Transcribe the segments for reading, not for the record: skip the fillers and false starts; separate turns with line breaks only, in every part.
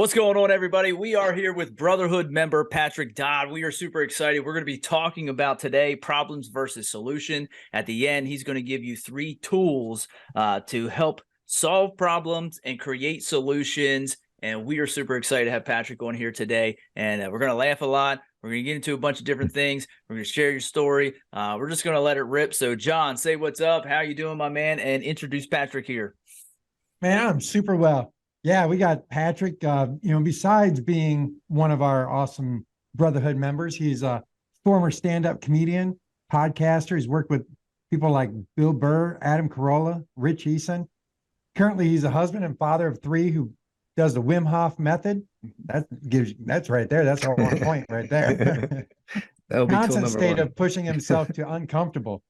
What's going on, everybody? We are here with Brotherhood member Patrick Dodd. We are super excited. We're going to be talking about today problems versus solution. At the end, he's going to give you 3 tools to help solve problems and create solutions. And we are super excited to have Patrick on here today. And we're going to laugh a lot. We're going to get into a bunch of different things. We're going to share your story. We're just going to let it rip. So, John, say what's up. How you doing, my man? And introduce Patrick here.
Man, I'm super well. Yeah, we got Patrick. Besides being one of our awesome Brotherhood members, he's a former stand-up comedian, podcaster. He's worked with people like Bill Burr, Adam Carolla, Rich Eason. Currently, he's a husband and father of 3 who does the Wim Hof method. That's right there. That's our one point right there.
That'll be
Constant
tool
state
number 1.
of pushing himself to uncomfortable.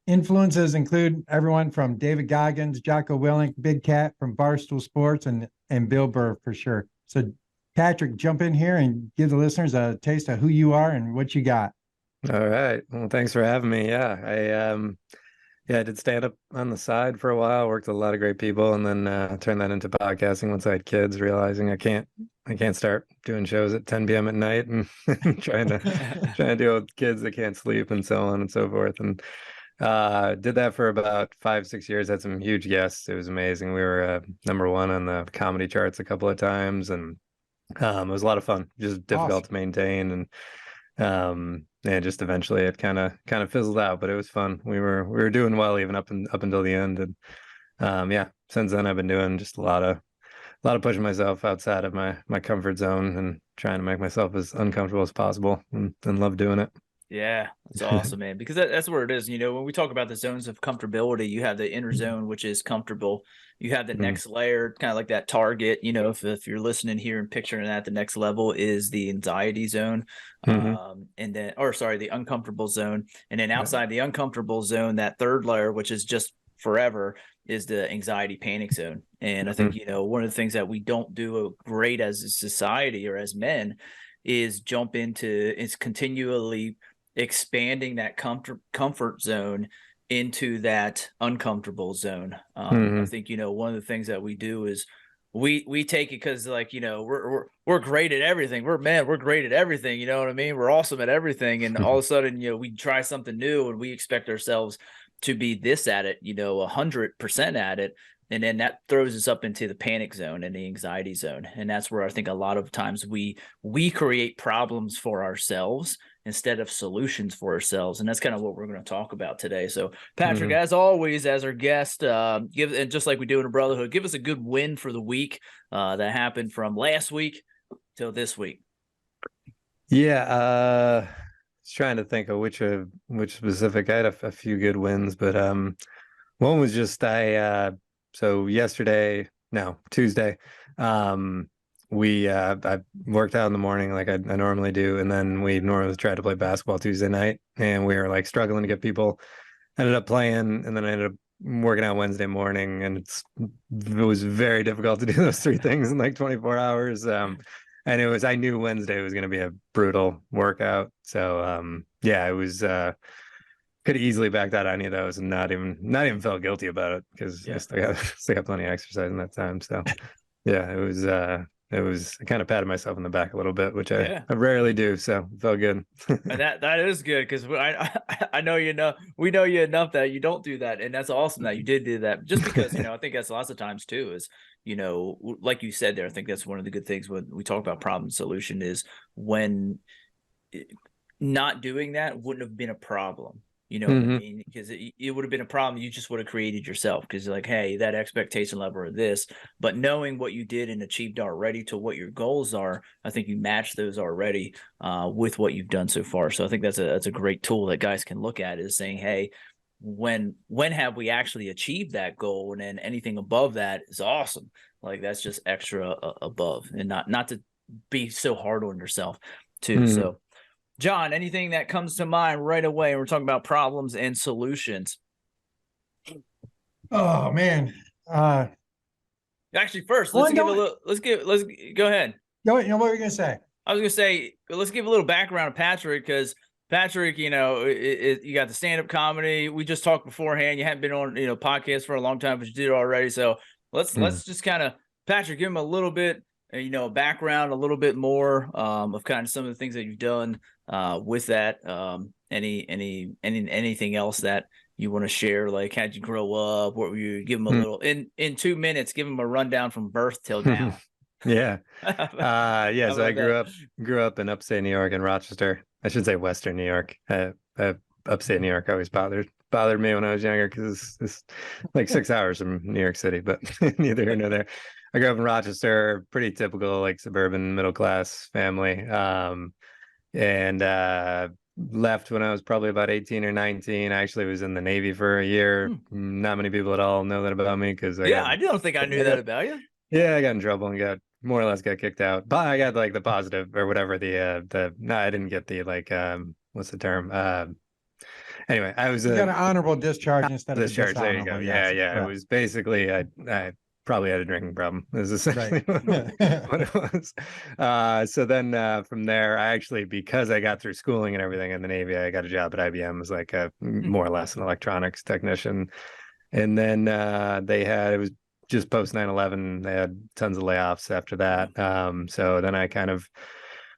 Influences include everyone from David Goggins, Jocko Willink, Big Cat from Barstool Sports, and Bill Burr for sure. So, Patrick, jump in here and give the listeners a taste of who you are and what you got.
All right. Well, thanks for having me. I did stand up on the side for a while, worked with a lot of great people, and then turned that into podcasting once I had kids, realizing I can't start doing shows at 10 p.m. at night and trying to deal with kids that can't sleep and so on and so forth. And did that for about 5-6 years. Had some huge guests. It was amazing. We were #1 on the comedy charts a couple of times, and it was a lot of fun. Just difficult to maintain, and just eventually it kind of fizzled out. But it was fun. We were doing well even up until the end, and since then I've been doing just a lot of pushing myself outside of my comfort zone and trying to make myself as uncomfortable as possible, and love doing it.
Yeah, that's awesome, man, because that's where it is. When we talk about the zones of comfortability, you have the inner zone, which is comfortable. You have the next layer, kind of like that target. If you're listening here and picturing that, the next level is the anxiety zone, the uncomfortable zone. And then outside the uncomfortable zone, that third layer, which is just forever, is the anxiety panic zone. And I think, one of the things that we don't do great as a society or as men is continually expanding that comfort zone into that uncomfortable zone. I think, one of the things that we do is we take it because we're great at everything. We're great at everything. You know what I mean? We're awesome at everything. And all of a sudden, we try something new and we expect ourselves to be this at it, 100% at it. And then that throws us up into the panic zone and the anxiety zone. And that's where I think a lot of times we create problems for ourselves instead of solutions for ourselves. And that's kind of what we're going to talk about today. So, Patrick, as always, as our guest, and just like we do in a Brotherhood, give us a good win for the week that happened from last week till this week. Yeah.
I was trying to think of which specific. I had a few good wins, but one was just so Tuesday, I worked out in the morning like I normally do, and then we normally try to play basketball Tuesday night, and we were like struggling to get people. Ended up playing, and then I ended up working out Wednesday morning, and it was very difficult to do those 3 things in like 24 hours. And I knew Wednesday was going to be a brutal workout, so it was. Could have easily backed out any of those and not even felt guilty about it because I still got plenty of exercise in that time. So it was I kind of patted myself on the back a little bit, which I rarely do. So it felt good.
that is good because I know we know you enough that you don't do that, and that's awesome that you did do that. Just because I think that's lots of times too is like you said there. I think that's one of the good things when we talk about problem solution is when not doing that wouldn't have been a problem. What I mean? Because it would have been a problem you just would have created yourself because like, hey, that expectation level or this, but knowing what you did and achieved already to what your goals are, I think you match those already with what you've done so far. So I think that's a great tool that guys can look at is saying, hey, when have we actually achieved that goal? And then anything above that is awesome. Like that's just extra above and not to be so hard on yourself too. So John, anything that comes to mind right away? We're talking about problems and solutions.
Oh man!
Actually, first let's go ahead.
Go ahead. What were you gonna say?
I was gonna say let's give a little background of Patrick because Patrick, you got the stand-up comedy. We just talked beforehand. You haven't been on podcasts for a long time, but you did it already. So let's just kind of Patrick, give him a little bit you know, background a little bit more of kind of some of the things that you've done with that. Anything else that you want to share? Like, how'd you grow up? What were you? Give them a little in 2 minutes. Give them a rundown from birth till now.
Yeah.
How
So I
about that?
grew up in upstate New York in Rochester. I should say Western New York. Upstate New York always bothered me when I was younger because it's like 6 hours from New York City, but neither here nor there. I grew up in Rochester, pretty typical like suburban middle class family. And left when I was probably about 18 or 19. I actually was in the Navy for a year. Not many people at all know that about me because
I don't think I knew that about you.
Yeah, I got in trouble and got more or less got kicked out. But I got like the positive or whatever no, I didn't get the like what's the term? Anyway, I was
You got an honorable discharge instead of a
discharge. There you go.
dishonorable.
Yeah,
Yes,
yeah. It
correct.
was basically I probably had a drinking problem. Is essentially
Right.
what it was. So then from there, I actually, because I got through schooling and everything in the Navy, I got a job at IBM as like a more or less an electronics technician. And then it was just post 9/11. They had tons of layoffs after that. So then I kind of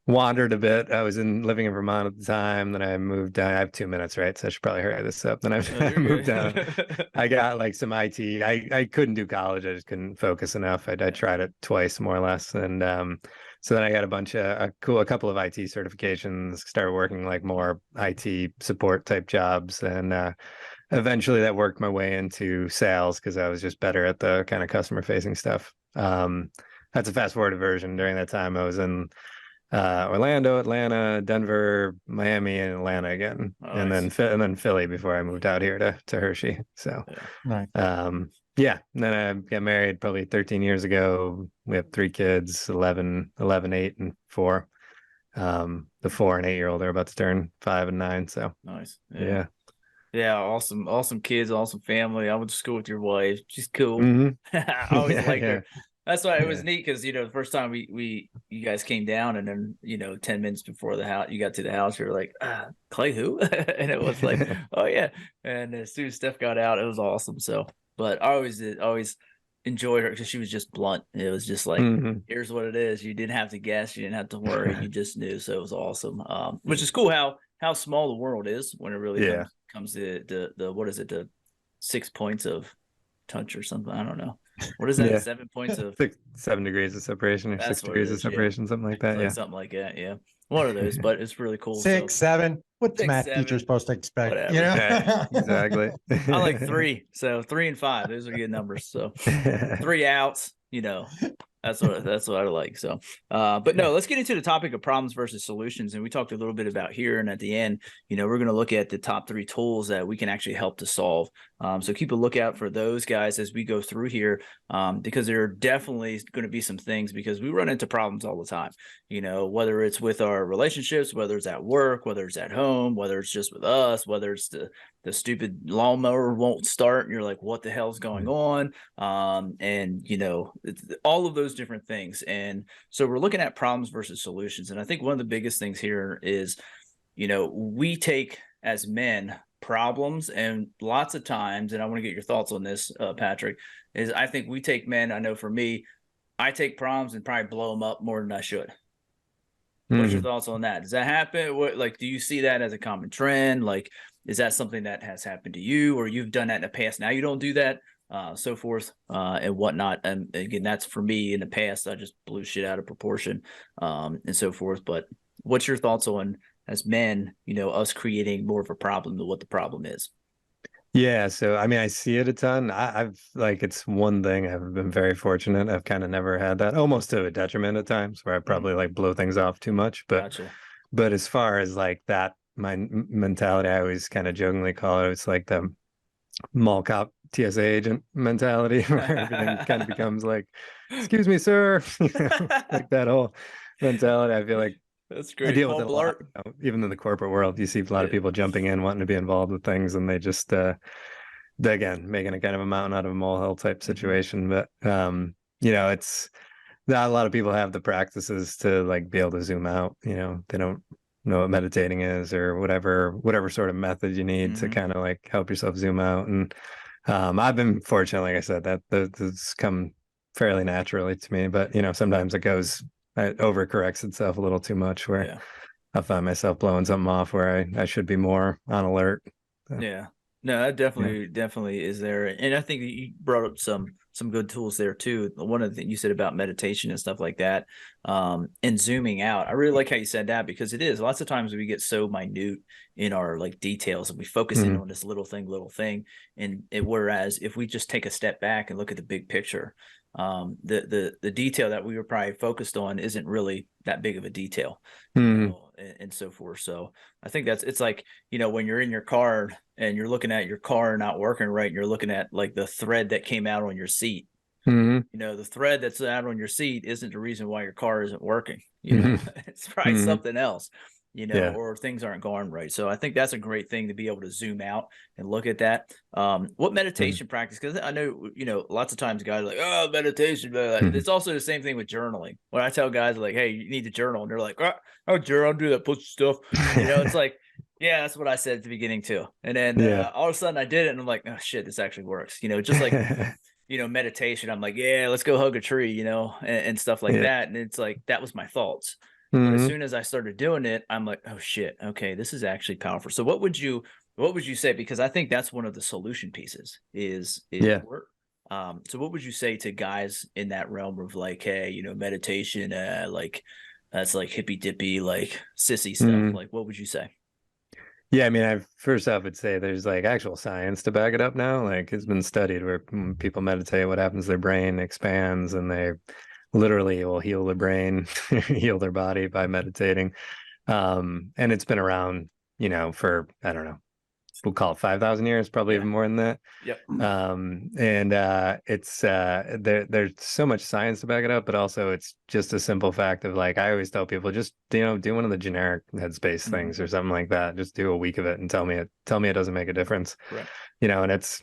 wandered a bit. I was living in Vermont at the time. Then I moved down. I have 2 minutes, right? So I should probably hurry this up. Then I moved down. I got like some IT. I couldn't do college. I just couldn't focus enough. I tried it twice, more or less. And so then I got a couple of IT certifications, started working like more IT support type jobs. And eventually that worked my way into sales because I was just better at the kind of customer facing stuff. That's a fast forwarded version. During that time, I was in Orlando, Atlanta, Denver, Miami, and Atlanta again, and then Philly before I moved out here to Hershey. So,
Right.
Yeah. And then I got married probably 13 years ago. We have 3 kids, 11, 8, and 4. The 4 and 8-year-old are about to turn 5 and 9. So
Nice.
yeah.
Yeah, awesome kids, awesome family. I went to school with your wife. She's cool.
Mm-hmm.
I always liked her. That's why it was
Yeah.
neat because the first time you guys came down, and then 10 minutes before the house, you got to the house, you're like, Clay who? And it was like, oh yeah. And as soon as Steph got out, it was awesome. So, but I always enjoyed her because she was just blunt. It was just like, here's what it is. You didn't have to guess, you didn't have to worry, you just knew. So it was awesome. Which is cool how small the world is when it really comes to the what is it, the 6 points of touch or something. I don't know. What is that?
Yeah.
7 points of
7 degrees of separation or
That's
6
what it
degrees of
is, yeah.
separation, something like that.
like
Yeah.
something like that. Yeah. One of those, but it's really cool.
6, 7. What's
6,
math
7,
teacher supposed to expect?
whatever.
You know?
Yeah, exactly.
I like 3. So 3 and 5, those are good numbers. So 3 outs, that's what I like. So, but no, let's get into the topic of problems versus solutions. And we talked a little bit about here. And at the end, we're going to look at the top 3 tools that we can actually help to solve. So keep a lookout for those guys as we go through here, because there are definitely going to be some things, because we run into problems all the time, whether it's with our relationships, whether it's at work, whether it's at home, whether it's just with us, whether it's the stupid lawnmower won't start and you're like, what the hell's going on? And all of those different things. And so we're looking at problems versus solutions. And I think one of the biggest things here is, we take as men problems, and lots of times, and I want to get your thoughts on this, Patrick, is I think we take men, I know for me, I take problems and probably blow them up more than I should. What's your thoughts on that? Does that happen? Do you see that as a common trend? Like, is that something that has happened to you, or you've done that in the past? Now you don't do that, so forth, and whatnot. And again, that's for me. In the past, I just blew shit out of proportion, and so forth. But what's your thoughts on, as men, us creating more of a problem than what the problem is?
Yeah, so I mean, I see it a ton. I've like, it's one thing I've been very fortunate. I've kind of never had that, almost to a detriment at times, where I probably like blow things off too much.
Gotcha.
But as far as like that, my mentality, I always kind of jokingly call it, it's like the mall cop TSA agent mentality, where everything kind of becomes like, excuse me, sir, like that whole mentality. I feel like
that's great.
I deal with it a lot. Even in the corporate world, you see a lot of people jumping in, wanting to be involved with things, and they just again, making a kind of a mountain out of a molehill type situation. But it's not a lot of people have the practices to like be able to zoom out. They don't know what meditating is, or whatever sort of method you need to kind of like help yourself zoom out. And I've been fortunate, like I said, that that's come fairly naturally to me, but sometimes it overcorrects itself a little too much where
Yeah.
I find myself blowing something off where I should be more on alert. So,
Yeah. No, that definitely is there. And I think that you brought up some good tools there too. One of the things you said about meditation and stuff like that, and zooming out. I really like how you said that, because it is lots of times we get so minute in our like details and we focus in on this little thing. And whereas if we just take a step back and look at the big picture, the detail that we were probably focused on isn't really that big of a detail, and so forth. So I think it's like, when you're in your car and you're looking at your car not working right, and you're looking at like the thread that came out on your seat. The thread that's out on your seat isn't the reason why your car isn't working. It's probably something else, or things aren't going right. So I think that's a great thing to be able to zoom out and look at that. What meditation practice? Because I know, lots of times guys are like, oh, meditation. It's also the same thing with journaling. When I tell guys like, hey, you need to journal, and they're like, oh, journal, do that push stuff. It's like, yeah, that's what I said at the beginning too. And then all of a sudden I did it, and I'm like, oh shit, this actually works. Just like, meditation. I'm like, yeah, let's go hug a tree, and stuff like that. And it's like, that was my thoughts. But as soon as I started doing it, I'm like, oh shit, okay, this is actually powerful. So what would you say? Because I think that's one of the solution pieces is work. So what would you say to guys in that realm of like, hey, meditation, like that's like hippy dippy, like sissy stuff. Like, what would you say?
Yeah, I mean, first off would say there's like actual science to back it up now. Like it's been studied where people meditate, what happens, their brain expands and they literally will heal their brain, heal their body by meditating. And it's been around, for, I don't know, we'll call it 5,000 years, probably even more than that.
Yep.
And it's there's so much science to back it up, but also it's just a simple fact of like, I always tell people, just do one of the generic headspace things or something like that. Just do a week of it and tell me it doesn't make a difference.
Right.
And it's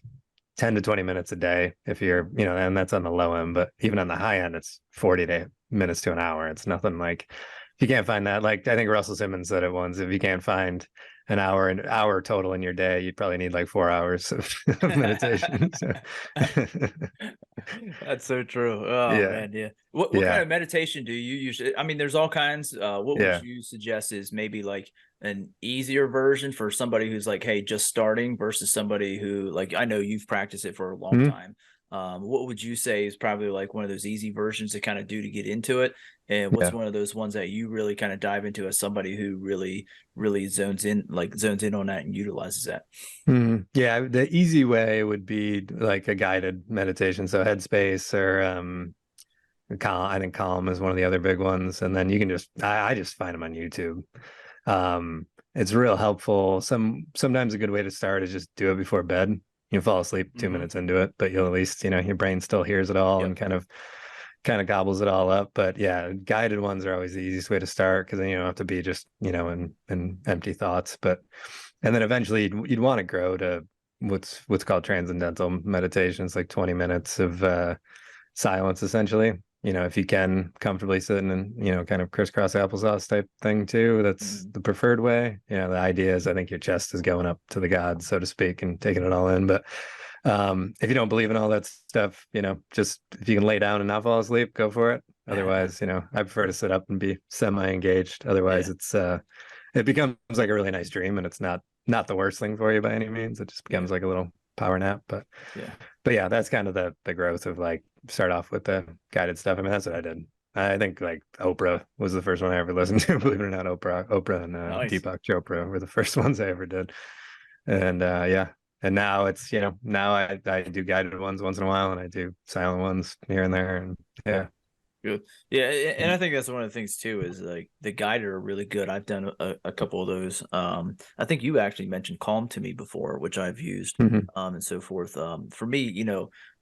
10 to 20 minutes a day if you're, and that's on the low end, but even on the high end, it's 40 minutes to an hour. It's nothing like, if you can't find that, like I think Russell Simmons said it once, if you can't find an hour total in your day, you'd probably need like 4 hours of meditation. So.
That's so true. Oh man, yeah. What kind of meditation do you use? I mean, there's all kinds. What would you suggest is maybe like an easier version for somebody who's like, hey, just starting, versus somebody who, like, I know you've practiced it for a long time. What would you say is probably like one of those easy versions to kind of do to get into it? And what's one of those ones that you really kind of dive into as somebody who really zones in on that and utilizes that?
Yeah, the easy way would be like a guided meditation. So Headspace or Calm. I think Calm is one of the other big ones. And then you can I just find them on YouTube. It's real helpful. Sometimes a good way to start is just do it before bed. You fall asleep 2 minutes into it, but you'll at least, your brain still hears it all and kind of gobbles it all up. But yeah, guided ones are always the easiest way to start, because then you don't have to be just, in empty thoughts. And then eventually you'd want to grow to what's called transcendental meditation. It's like 20 minutes of silence, essentially. If you can comfortably sit in, kind of crisscross applesauce type thing too, that's the preferred way. The idea is, I think your chest is going up to the gods, so to speak, and taking it all in. But if you don't believe in all that stuff, just if you can lay down and not fall asleep, go for it. Otherwise, I prefer to sit up and be semi-engaged. Otherwise, it becomes like a really nice dream, and it's not the worst thing for you by any means. It just becomes like a little power nap. But yeah, that's kind of the growth of like, start off with the guided stuff. I mean, that's what I did. I think like Oprah was the first one I ever listened to, believe it or not. Oprah and
Nice.
Deepak Chopra were the first ones I ever did. And and now it's, now I do guided ones once in a while, and I do silent ones here and there. And
Good. Yeah, and I think that's one of the things too, is like the guided are really good. I've done a couple of those. I think you actually mentioned Calm to me before, which I've used, and so forth. For me,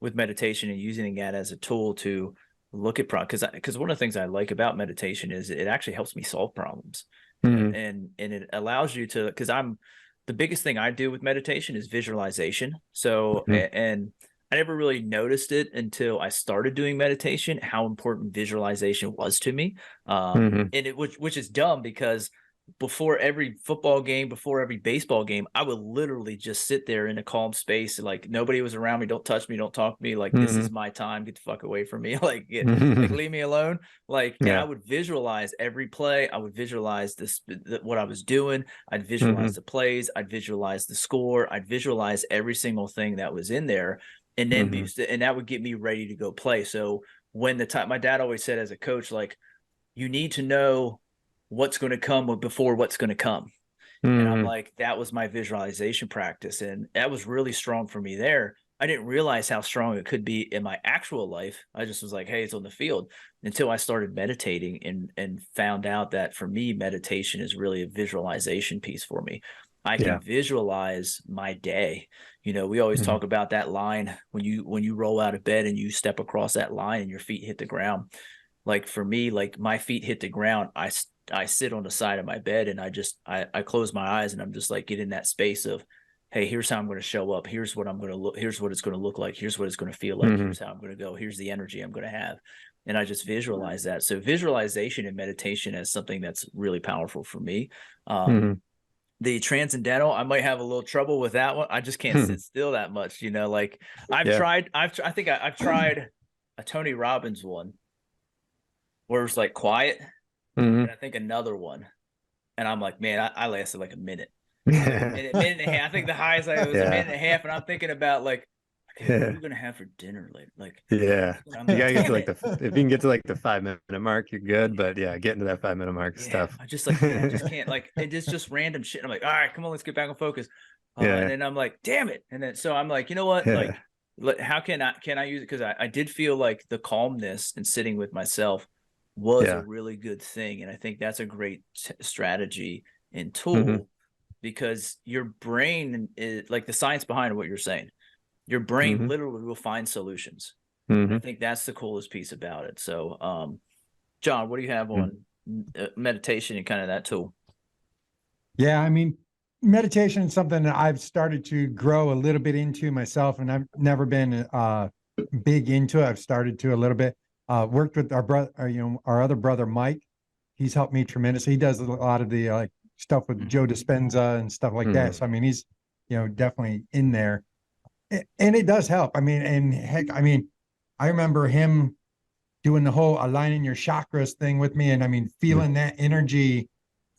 with meditation and using that as a tool to look at problems, because one of the things I like about meditation is it actually helps me solve problems, and it allows you to, because the biggest thing I do with meditation is visualization. So and I never really noticed it until I started doing meditation, how important visualization was to me. And which is dumb, because before every football game, before every baseball game, I would literally just sit there in a calm space. Like nobody was around me. Don't touch me. Don't talk to me. Like, this is my time. Get the fuck away from me. Like, leave me alone. Like, and I would visualize every play. I would visualize what I was doing. I'd visualize the plays. I'd visualize the score. I'd visualize every single thing that was in there. And then and that would get me ready to go play. So when my dad always said as a coach, like, you need to know what's going to come before what's going to come. And I'm like, that was my visualization practice. And that was really strong for me there. I didn't realize how strong it could be in my actual life. I just was like, hey, it's on the field, until I started meditating and found out that for me, meditation is really a visualization piece for me. I can visualize my day. You know, we always talk about that line when you roll out of bed and you step across that line and your feet hit the ground. Like for me, like my feet hit the ground, I sit on the side of my bed and I close my eyes and I'm just like, get in that space of, hey, here's how I'm going to show up. Here's what I'm going to look. Here's what it's going to look like. Here's what it's going to feel like. Here's how I'm going to go. Here's the energy I'm going to have. And I just visualize that. So visualization and meditation is something that's really powerful for me. The transcendental, I might have a little trouble with that one. I just can't sit still that much. You know, like I've tried a Tony Robbins one where it's like quiet. And I think another one, and I'm like, man, I lasted like a minute. A minute and a half. I think the highest was a minute and a half, and I'm thinking about like, okay, what are we gonna have for dinner later? Like,
you gotta get to like if you can get to like the 5-minute mark, you're good. But getting to that 5-minute mark is tough.
I just can't like it is just random shit. I'm like, all right, come on, let's get back on focus. And then I'm like, damn it. And then so I'm like, you know what? Like, how can I use it? Because I did feel like the calmness and sitting with myself was a really good thing. And I think that's a great strategy and tool, because your brain is like the science behind what you're saying. Your brain literally will find solutions. I think that's the coolest piece about it. So, John, what do you have on meditation and kind of that tool?
Yeah, I mean, meditation is something that I've started to grow a little bit into myself, and I've never been big into it. I've started to a little bit. Worked with our brother, our other brother, Mike. He's helped me tremendously. He does a lot of the like stuff with Joe Dispenza and stuff like that. So, I mean, he's, definitely in there, and it does help. I mean, and heck, I mean, I remember him doing the whole aligning your chakras thing with me. And I mean, feeling that energy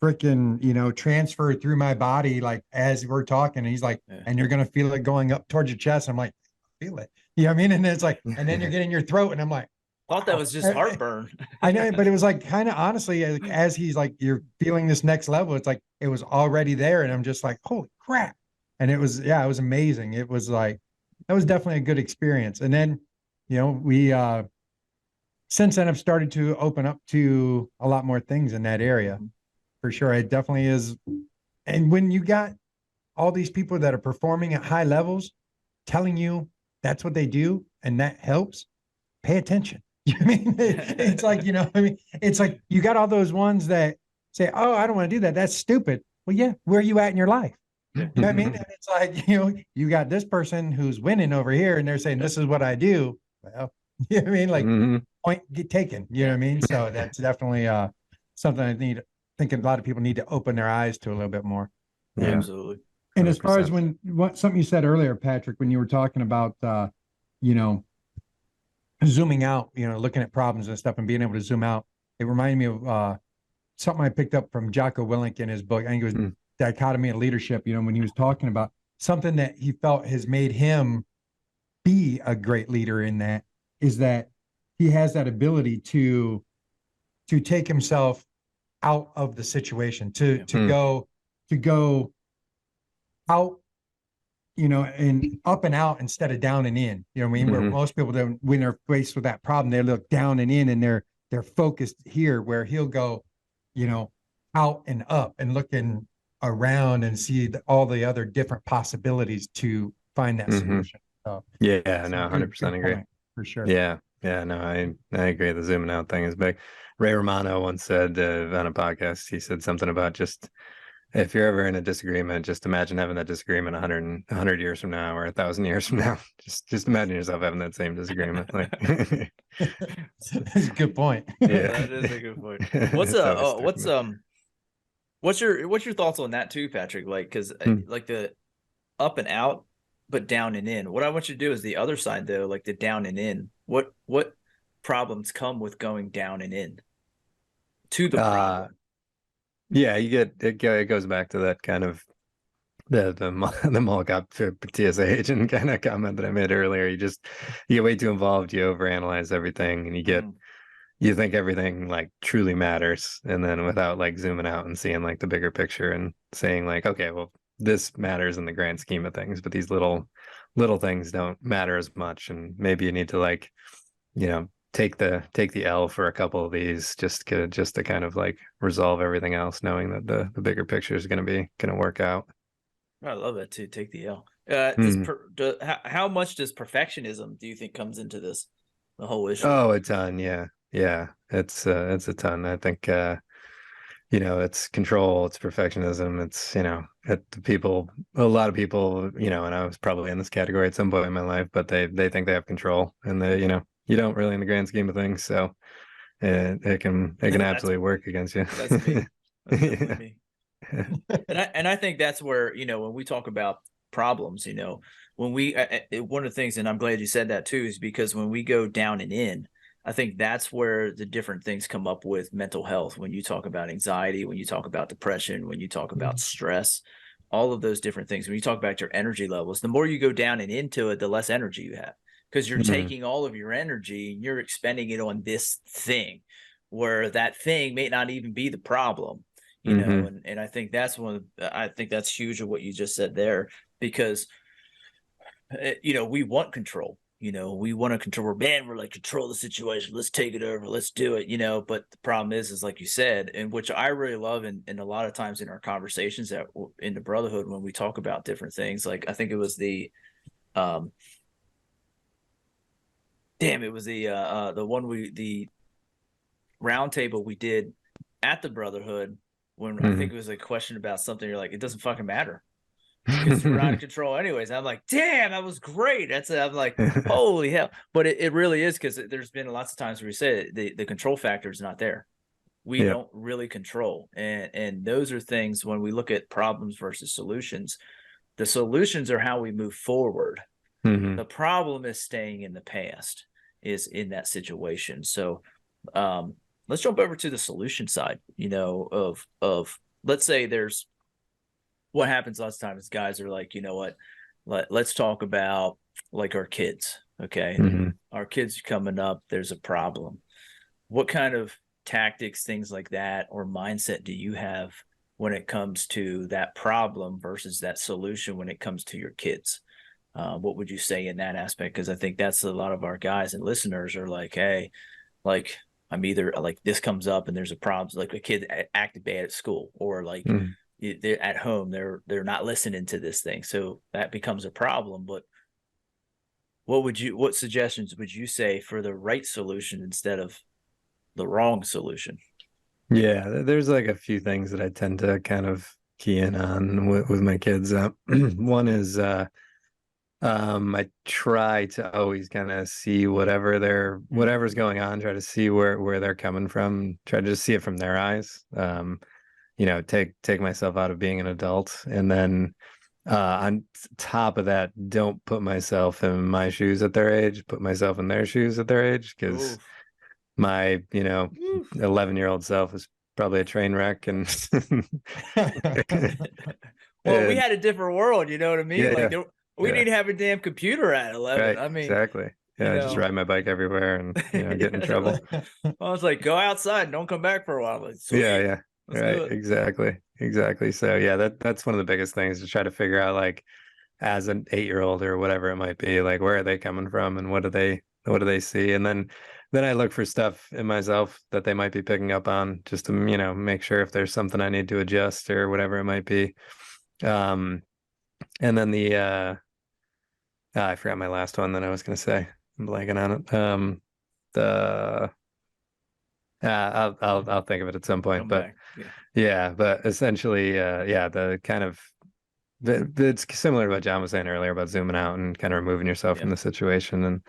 freaking, transfer through my body, like as we're talking, and he's like, and you're going to feel it going up towards your chest. I'm like, feel it. You know what I mean? And it's like, and then you're getting your throat, and I'm like,
thought that was just heartburn.
I know, but it was like kind of honestly, as he's like, you're feeling this next level, it's like it was already there, and I'm just like, holy crap! And it was, it was amazing. It was like that was definitely a good experience. And then, we since then have started to open up to a lot more things in that area, for sure. It definitely is. And when you got all these people that are performing at high levels, telling you that's what they do, and that helps, pay attention. I mean, it's like, it's like you got all those ones that say, oh, I don't want to do that. That's stupid. Well, yeah, where are you at in your life? You know what I mean? And it's like, you got this person who's winning over here and they're saying, this is what I do. Well, you know what I mean? Like point get taken, you know what I mean? So that's definitely something I think a lot of people need to open their eyes to a little bit more.
Yeah, absolutely.
And as far as something you said earlier, Patrick, when you were talking about, zooming out, looking at problems and stuff and being able to zoom out, it reminded me of something I picked up from Jocko Willink in his book. I think it was Dichotomy of Leadership, when he was talking about something that he felt has made him be a great leader in that is that he has that ability to take himself out of the situation, to go out, and up and out instead of down and in. You know what I mean? Where most people, when they're faced with that problem, they look down and in, and they're focused here. Where he'll go, out and up and looking around and see all the other different possibilities to find that solution. So,
no, 100% agree.
Point, for sure.
Yeah, no, I agree. The zooming out thing is big. Ray Romano once said on a podcast, he said something about just, if you're ever in a disagreement, just imagine having that disagreement 100 years from now or 1,000 years from now. Just imagine yourself having that same disagreement. Like,
that's a good point.
Yeah,
that is a good point. What's your thoughts on that too, Patrick? Like, because like the up and out, but down and in. What I want you to do is the other side though, like the down and in. What problems come with going down and in to the problem?
Yeah, you get it. It goes back to that kind of the mall cop TSA agent kind of comment that I made earlier. You get way too involved. You overanalyze everything, and you think everything like truly matters, and then without like zooming out and seeing like the bigger picture and saying like, okay, well, this matters in the grand scheme of things, but these little things don't matter as much, and maybe you need to like, take the L for a couple of these just to kind of like resolve everything else, knowing that the bigger picture is going to work out.
I love that too. Take the L. How much does perfectionism do you think comes into this, the whole issue?
Oh, a ton. Yeah. It's a ton. I think it's control, it's perfectionism, it's a lot of people, and I was probably in this category at some point in my life, but they think they have control, and you don't really in the grand scheme of things. So it can absolutely work against you.
That's me. That's definitely me. And I think that's where, when we talk about problems, when we one of the things, and I'm glad you said that too, is because when we go down and in, I think that's where the different things come up with mental health. When you talk about anxiety, when you talk about depression, when you talk about stress, all of those different things, when you talk about your energy levels, the more you go down and into it, the less energy you have, because you're taking all of your energy and you're expending it on this thing, where that thing may not even be the problem. And I think that's I think that's huge of what you just said there, because we want control. We want to control. We're like, control the situation. Let's take it over. Let's do it. But the problem is like you said, and which I really love, and a lot of times in our conversations in the Brotherhood, when we talk about different things, like I think it was the the round table we did at the Brotherhood, when I think it was a question about something. You're like, it doesn't fucking matter, because we're out of control anyways. I'm like, damn, that was great. I'm like, holy hell. But it really is, because there's been lots of times where we say the control factor is not there. We don't really control. And those are things, when we look at problems versus solutions, the solutions are how we move forward. The problem is staying in the past, is in that situation. So let's jump over to the solution side, of let's say there's, what happens lots of times, guys are like, let's talk about like our kids. Okay. Our kids coming up, there's a problem. What kind of tactics, things like that, or mindset do you have when it comes to that problem versus that solution when it comes to your kids? What would you say in that aspect? Because I think that's a lot of our guys and listeners are like, hey, like, I'm either like, this comes up and there's a problem, like a kid acted bad at school, or like they're at home, they're not listening to this thing, so that becomes a problem. But what suggestions would you say for the right solution instead of the wrong solution?
Yeah, there's like a few things that I tend to kind of key in on with my kids. One is I try to always kind of see whatever's going on, try to see where they're coming from, try to just see it from their eyes. Take myself out of being an adult, and then on top of that, don't put myself in my shoes at their age, put myself in their shoes at their age, because my 11-year-old self is probably a train wreck. And
well, we had a different world, you know what I mean? We didn't have a damn computer at 11.
Right,
I mean,
exactly. Yeah, I just ride my bike everywhere and get in trouble.
I was like, go outside and don't come back for a while. Like,
yeah. Right, exactly. So yeah, that's one of the biggest things, to try to figure out, like, as an 8-year-old or whatever it might be, like, where are they coming from and what do they see? And then I look for stuff in myself that they might be picking up on, just to make sure if there's something I need to adjust or whatever it might be. And then I forgot my last one that I was going to say. I'm blanking on it. I'll think of it at some point. But but essentially, the kind of it's similar to what John was saying earlier about zooming out and kind of removing yourself from the situation,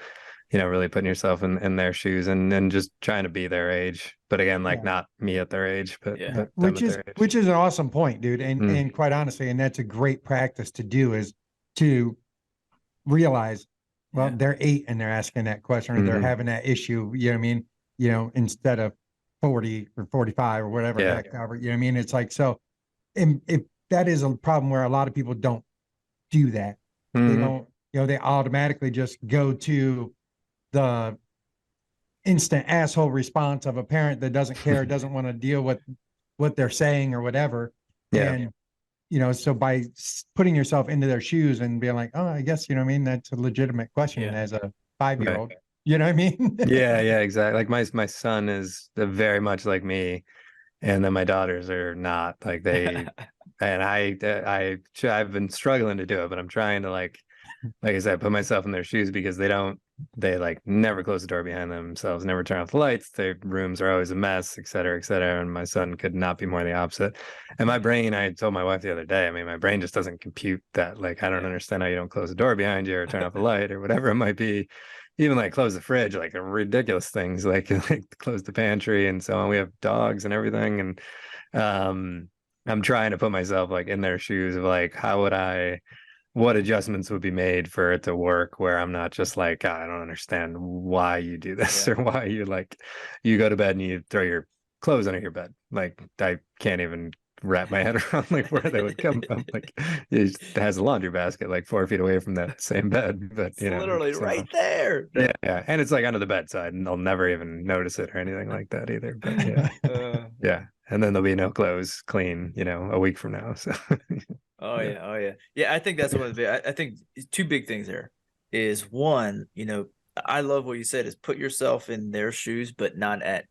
you know, really putting yourself in their shoes and just trying to be their age. But again, like
Yeah.
not me at their age, but,
Yeah.
but them at their age.
Which is an awesome point, dude. And quite honestly, and that's a great practice to do, is to realize, well,
Yeah.
they're 8 and they're asking that question, or they're having that issue, you know what I mean? You know, instead of 40 or 45 or whatever,
Yeah.
heck, Albert, you know what I mean? It's like, so, and if that is a problem where a lot of people don't do that, they don't, you know, they automatically just go to the instant asshole response of a parent that doesn't care, doesn't want to deal with what they're saying or whatever.
Yeah.
And, you know, so by putting yourself into their shoes and being like, oh, I guess, you know what I mean? That's a legitimate question
Yeah.
as a 5-year-old, you know what I mean?
Yeah, yeah, exactly. Like my son is very much like me, and then my daughters are not like they. And I've been struggling to do it, but I'm trying to like I said, put myself in their shoes, because they like never close the door behind themselves, never turn off the lights. Their rooms are always a mess, et cetera, et cetera. And my son could not be more the opposite. And my brain, I told my wife the other day, I mean, my brain just doesn't compute that. Like, I don't understand how you don't close the door behind you or turn off the light or whatever it might be. Even like close the fridge, like ridiculous things, like close the pantry and so on. We have dogs and everything. And I'm trying to put myself like in their shoes of like, what adjustments would be made for it to work, where I'm not just like, "God, I don't understand why you do this," or why you go to bed and you throw your clothes under your bed. Like, I can't even wrap my head around like where they would come from. Like, it has a laundry basket like 4 feet away from that same bed, but
It's literally right there.
Yeah, yeah, and it's like under the bedside, and they'll never even notice it or anything like that either. But yeah, yeah, and then there'll be no clothes clean, you know, a week from now. So.
Oh yeah. Oh yeah. Yeah. I think that's one of the I think 2 big things there is, one, you know, I love what you said, is put yourself in their shoes, but not at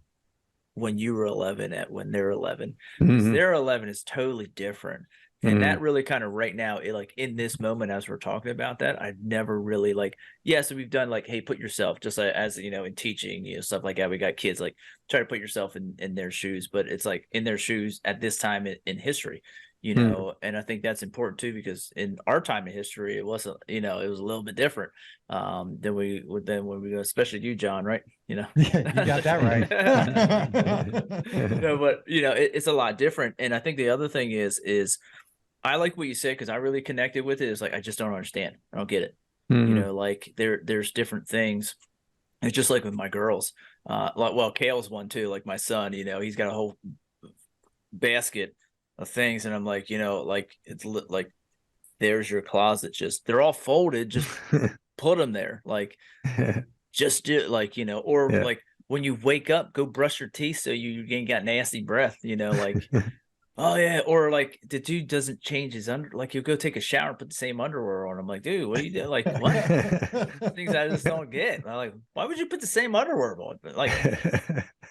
when you were 11, at when they're 11, because their 11 is totally different. And that really kind of right now, like in this moment, as we're talking about that, I've never really like, so we've done like, hey, put yourself, just like, as you know, in teaching, you know, stuff like that. We got kids like try to put yourself in their shoes, but it's like in their shoes at this time in history, you know. And I think that's important too, because in our time in history, it wasn't, you know, it was a little bit different than when we go, especially you, John, right? You know,
Yeah, you got that right.
No, but you know, it's a lot different. And I think the other thing is I like what you said, because I really connected with it. It's like, I just don't understand. I don't get it. You know, like there's different things. It's just like with my girls. Well, Kale's one too. Like my son, you know, he's got a whole basket of things, and I'm like, you know, like it's like, there's your closet. Just they're all folded. Just put them there. Like, just do it. Like, you know, or like when you wake up, go brush your teeth so you ain't got nasty breath. You know, like. Oh yeah, or like the dude doesn't change his like he'll go take a shower, put the same underwear on. I'm like, dude, what are you doing? Like, what? Things I just don't get. I'm like, why would you put the same underwear on?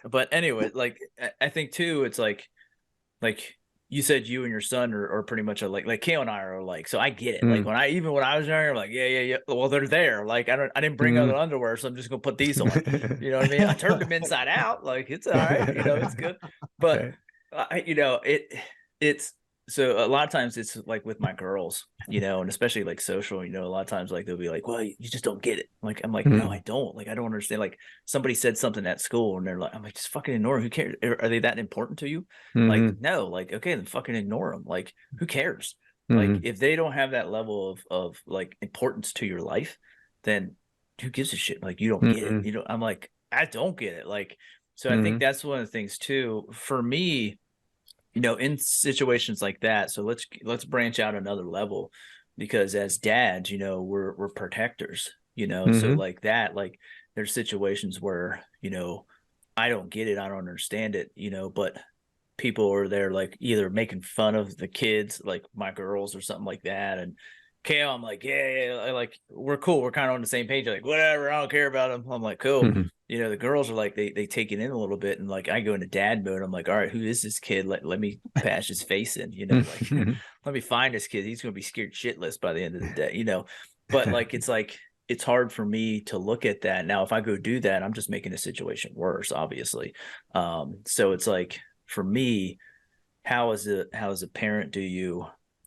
But anyway, like I think too, it's like you said, you and your son are pretty much like Kale and I are like, so I get it. Like when I was younger, I'm like, yeah. Well, they're there. Like I didn't bring other underwear, so I'm just gonna put these on. You know what I mean? I turned them inside out. Like it's all right. You know, it's good. But you know, it's so a lot of times it's like with my girls, you know, and especially like social, you know, a lot of times like they'll be like, well, you just don't get it. Like I'm like, no, I don't. Like I don't understand. Like somebody said something at school, and they're like, I'm like, just fucking ignore them. Who cares? Are they that important to you? Like no. Like okay, then fucking ignore them. Like who cares? Like if they don't have that level of like importance to your life, then who gives a shit? Like you don't get it. You know, I'm like, I don't get it. Like. So I think that's one of the things too, for me, you know, in situations like that. So let's branch out another level, because as dads, you know, we're protectors, you know. So like that, like there's situations where, you know, I don't get it, I don't understand it, you know, but people are there like either making fun of the kids, like my girls or something like that. And Kale, I'm like, yeah, like we're cool. We're kind of on the same page. Like, whatever, I don't care about them. I'm like, cool. You know, the girls are like, they take it in a little bit, and like I go into dad mode. I'm like, all right, who is this kid? Let me bash his face in, you know, like let me find this kid. He's gonna be scared shitless by the end of the day, you know. But like it's hard for me to look at that. Now, if I go do that, I'm just making the situation worse, obviously. So it's like for me, how as a parent do you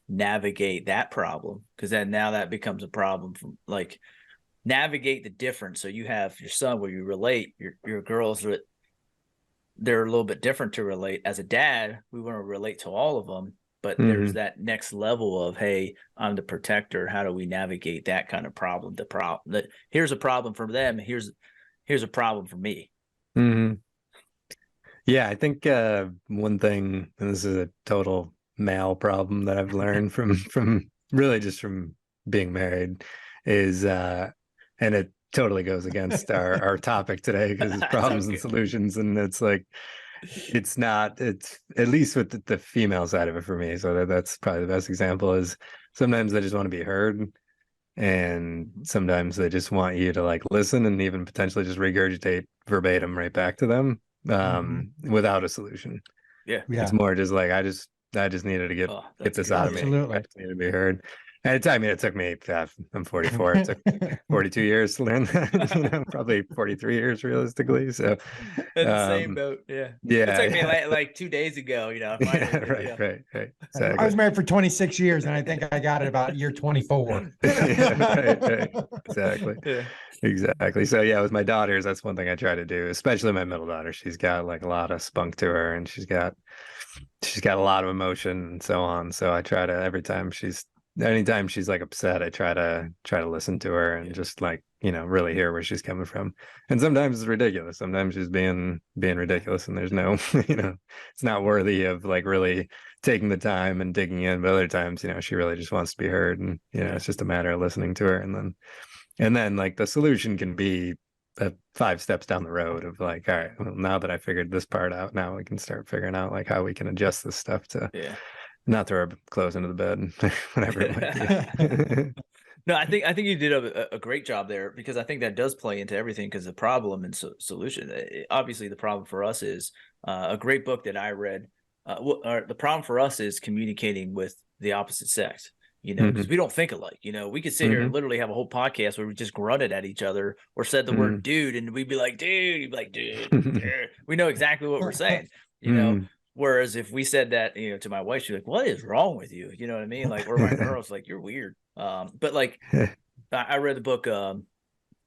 navigate that problem? Because then now that becomes a problem from like navigate the difference. So you have your son where you relate, your girls, they're a little bit different to relate. As a dad, we want to relate to all of them, but there's that next level of, hey, I'm the protector. How do we navigate that kind of problem? Here's a problem for them. Here's a problem for me.
Yeah, I think one thing, and this is a total male problem that I've learned from really just from being married, is and it totally goes against our topic today because it's problems and solutions, and it's like it's at least with the female side of it for me. So that's probably the best example is sometimes they just want to be heard, and sometimes they just want you to like listen and even potentially just regurgitate verbatim right back to them without a solution.
Yeah.
It's more just like I just needed to get this out of me. I just needed to be heard. And it took me, I'm 44. It took 42 years to learn that, probably 43 years realistically. So
in the same boat. Yeah. It took me like 2 days ago,
Right.
Exactly. I was married for 26 years and I think I got it about year 24.
Right. Exactly. So yeah, with my daughters, that's one thing I try to do, especially my middle daughter. She's got like a lot of spunk to her and she's got a lot of emotion and so on. So I try to anytime she's like upset, I try to listen to her and just like, really hear where she's coming from. And sometimes it's ridiculous. Sometimes she's being ridiculous and there's no, it's not worthy of like really taking the time and digging in. But other times, she really just wants to be heard. And, it's just a matter of listening to her. And then like the solution can be 5 steps down the road of like, all right, well, now that I figured this part out, now we can start figuring out like how we can adjust this stuff to not throw our clothes into the bed, whatever it might be.
No, I think you did a great job there because I think that does play into everything because the problem and solution. Obviously, the problem for us is a great book that I read. The problem for us is communicating with the opposite sex. Because we don't think alike. We could sit here and literally have a whole podcast where we just grunted at each other or said the word dude, and we'd be like, dude, you'd be like, dude. We know exactly what we're saying, Whereas if we said that, to my wife, she's like, what is wrong with you? You know what I mean? Like, or my girls, like, you're weird. But like, I read the book,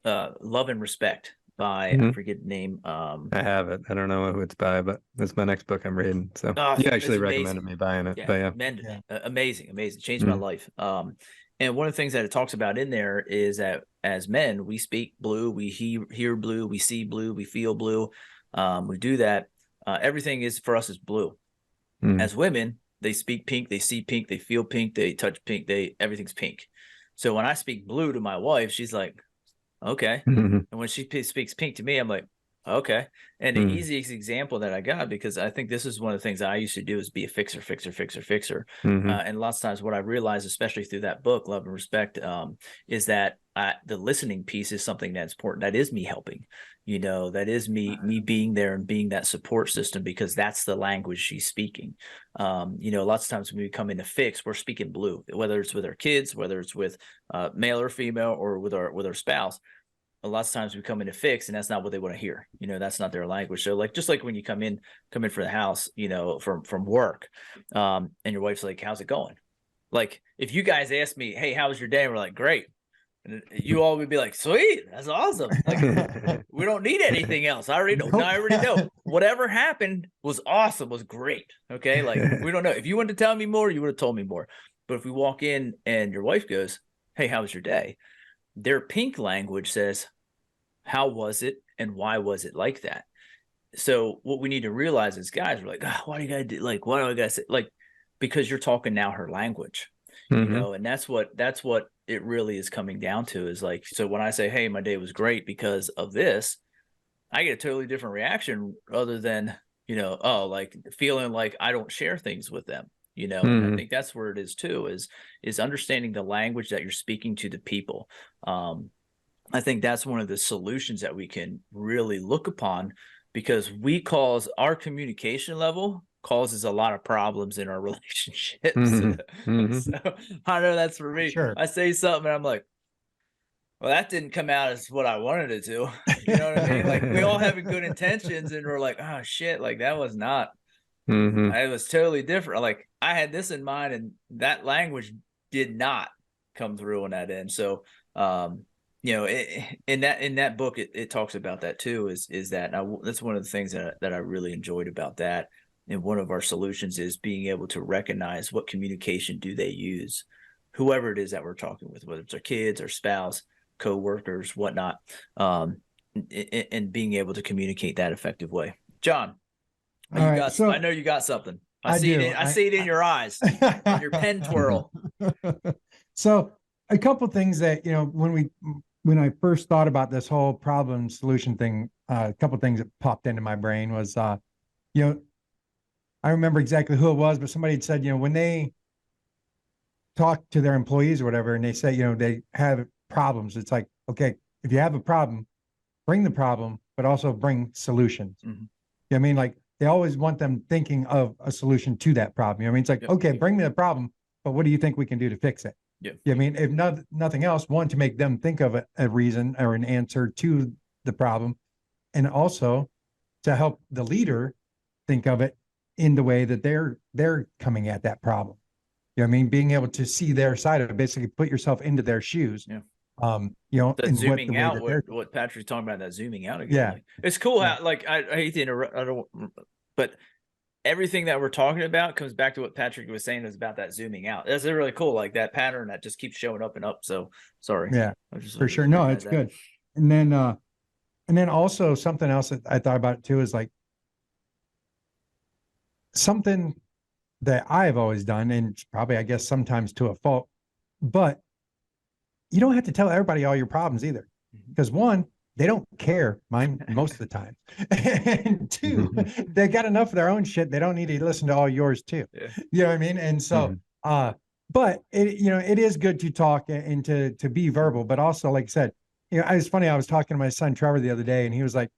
Love and Respect by, I forget the name.
I have it. I don't know who it's by, but it's my next book I'm reading. So you actually recommended me buying it.
Amazing. Changed my life. And one of the things that it talks about in there is that as men, we speak blue, we hear blue, we see blue, we feel blue. We do that. Everything for us is blue. As women, they speak pink, they see pink, they feel pink, they touch pink, everything's pink. So when I speak blue to my wife, she's like, okay. And when she speaks pink to me, I'm like, okay. And the easiest example that I got, because I think this is one of the things I used to do is be a fixer. And lots of times what I realized, especially through that book, Love and Respect, is that the listening piece is something that's important. That is me helping, that is me being there and being that support system, because that's the language she's speaking. Lots of times when we come in to fix, we're speaking blue, whether it's with our kids, whether it's with male or female, or with our spouse. A lot of times we come in to fix, and that's not what they want to hear. That's not their language. So like, just like when you come in for the house, from work, and your wife's like, how's it going? Like, if you guys ask me, hey, how was your day? And we're like, great. And you all would be like, sweet, that's awesome. Like, we don't need anything else. I already know. No, I already know. Whatever happened was awesome, was great. Okay. Like, we don't know. If you wanted to tell me more, you would have told me more. But if we walk in and your wife goes, hey, how was your day? Their pink language says, how was it and why was it like that? So what we need to realize is, guys, we're like, why do you gotta do, like, why do I gotta say, like, because you're talking now her language, and that's what it really is coming down to, is like, so when I say, hey, my day was great because of this, I get a totally different reaction other than, like feeling like I don't share things with them. And I think that's where it is too, is understanding the language that you're speaking to the people. I think that's one of the solutions that we can really look upon, because our communication level causes a lot of problems in our relationships. So I know that's for me. Sure. I say something and I'm like, well, that didn't come out as what I wanted it to. You know what I mean? Like, we all have good intentions and we're like, oh shit, like that was not, it was totally different. Like, I had this in mind and that language did not come through on that end. So you know, in that book, it talks about that too. Is that that's one of the things that I really enjoyed about that. And one of our solutions is being able to recognize what communication do they use, whoever it is that we're talking with, whether it's our kids, our spouse, co-workers, whatnot, and being able to communicate that effective way. John,
All right, so
I know you got something.
I
see
do.
it. I see it in your eyes, in your pen twirl.
So a couple things that, you know, when I first thought about this whole problem solution thing, a couple things that popped into my brain was, you know, I remember exactly who it was, but somebody had said, you know, when they talk to their employees or whatever, and they say, you know, they have problems, it's like, okay, if you have a problem, bring the problem, but also bring solutions. Mm-hmm. You know what I mean? Like, they always want them thinking of a solution to that problem. You know what I mean? It's like, okay, bring me the problem, but what do you think we can do to fix it? Yeah. You know what I mean? If nothing else, one, to make them think of a reason or an answer to the problem, and also to help the leader think of it in the way that they're coming at that problem. You know what I mean? Being able to see their side of it, basically put yourself into their shoes. Yeah. You know,
that zooming out, what Patrick's talking about, that zooming out again. Yeah. Like, it's cool how, like, I hate to interrupt, but everything that we're talking about comes back to what Patrick was saying is about that zooming out. That's really cool. Like that pattern that just keeps showing up and up. So sorry.
Yeah, for sure. No, it's good. And then also something else that I thought about too is like something that I've always done, and probably, I guess, sometimes to a fault, but you don't have to tell everybody all your problems either. Because one, they don't care, mine, most of the time. And two, they got enough of their own shit. They don't need to listen to all yours too. Yeah. You know what I mean? And so, but it, you know, it is good to talk and to be verbal, but also, like I said, you know, it's funny. I was talking to my son, Trevor, the other day, and he was like,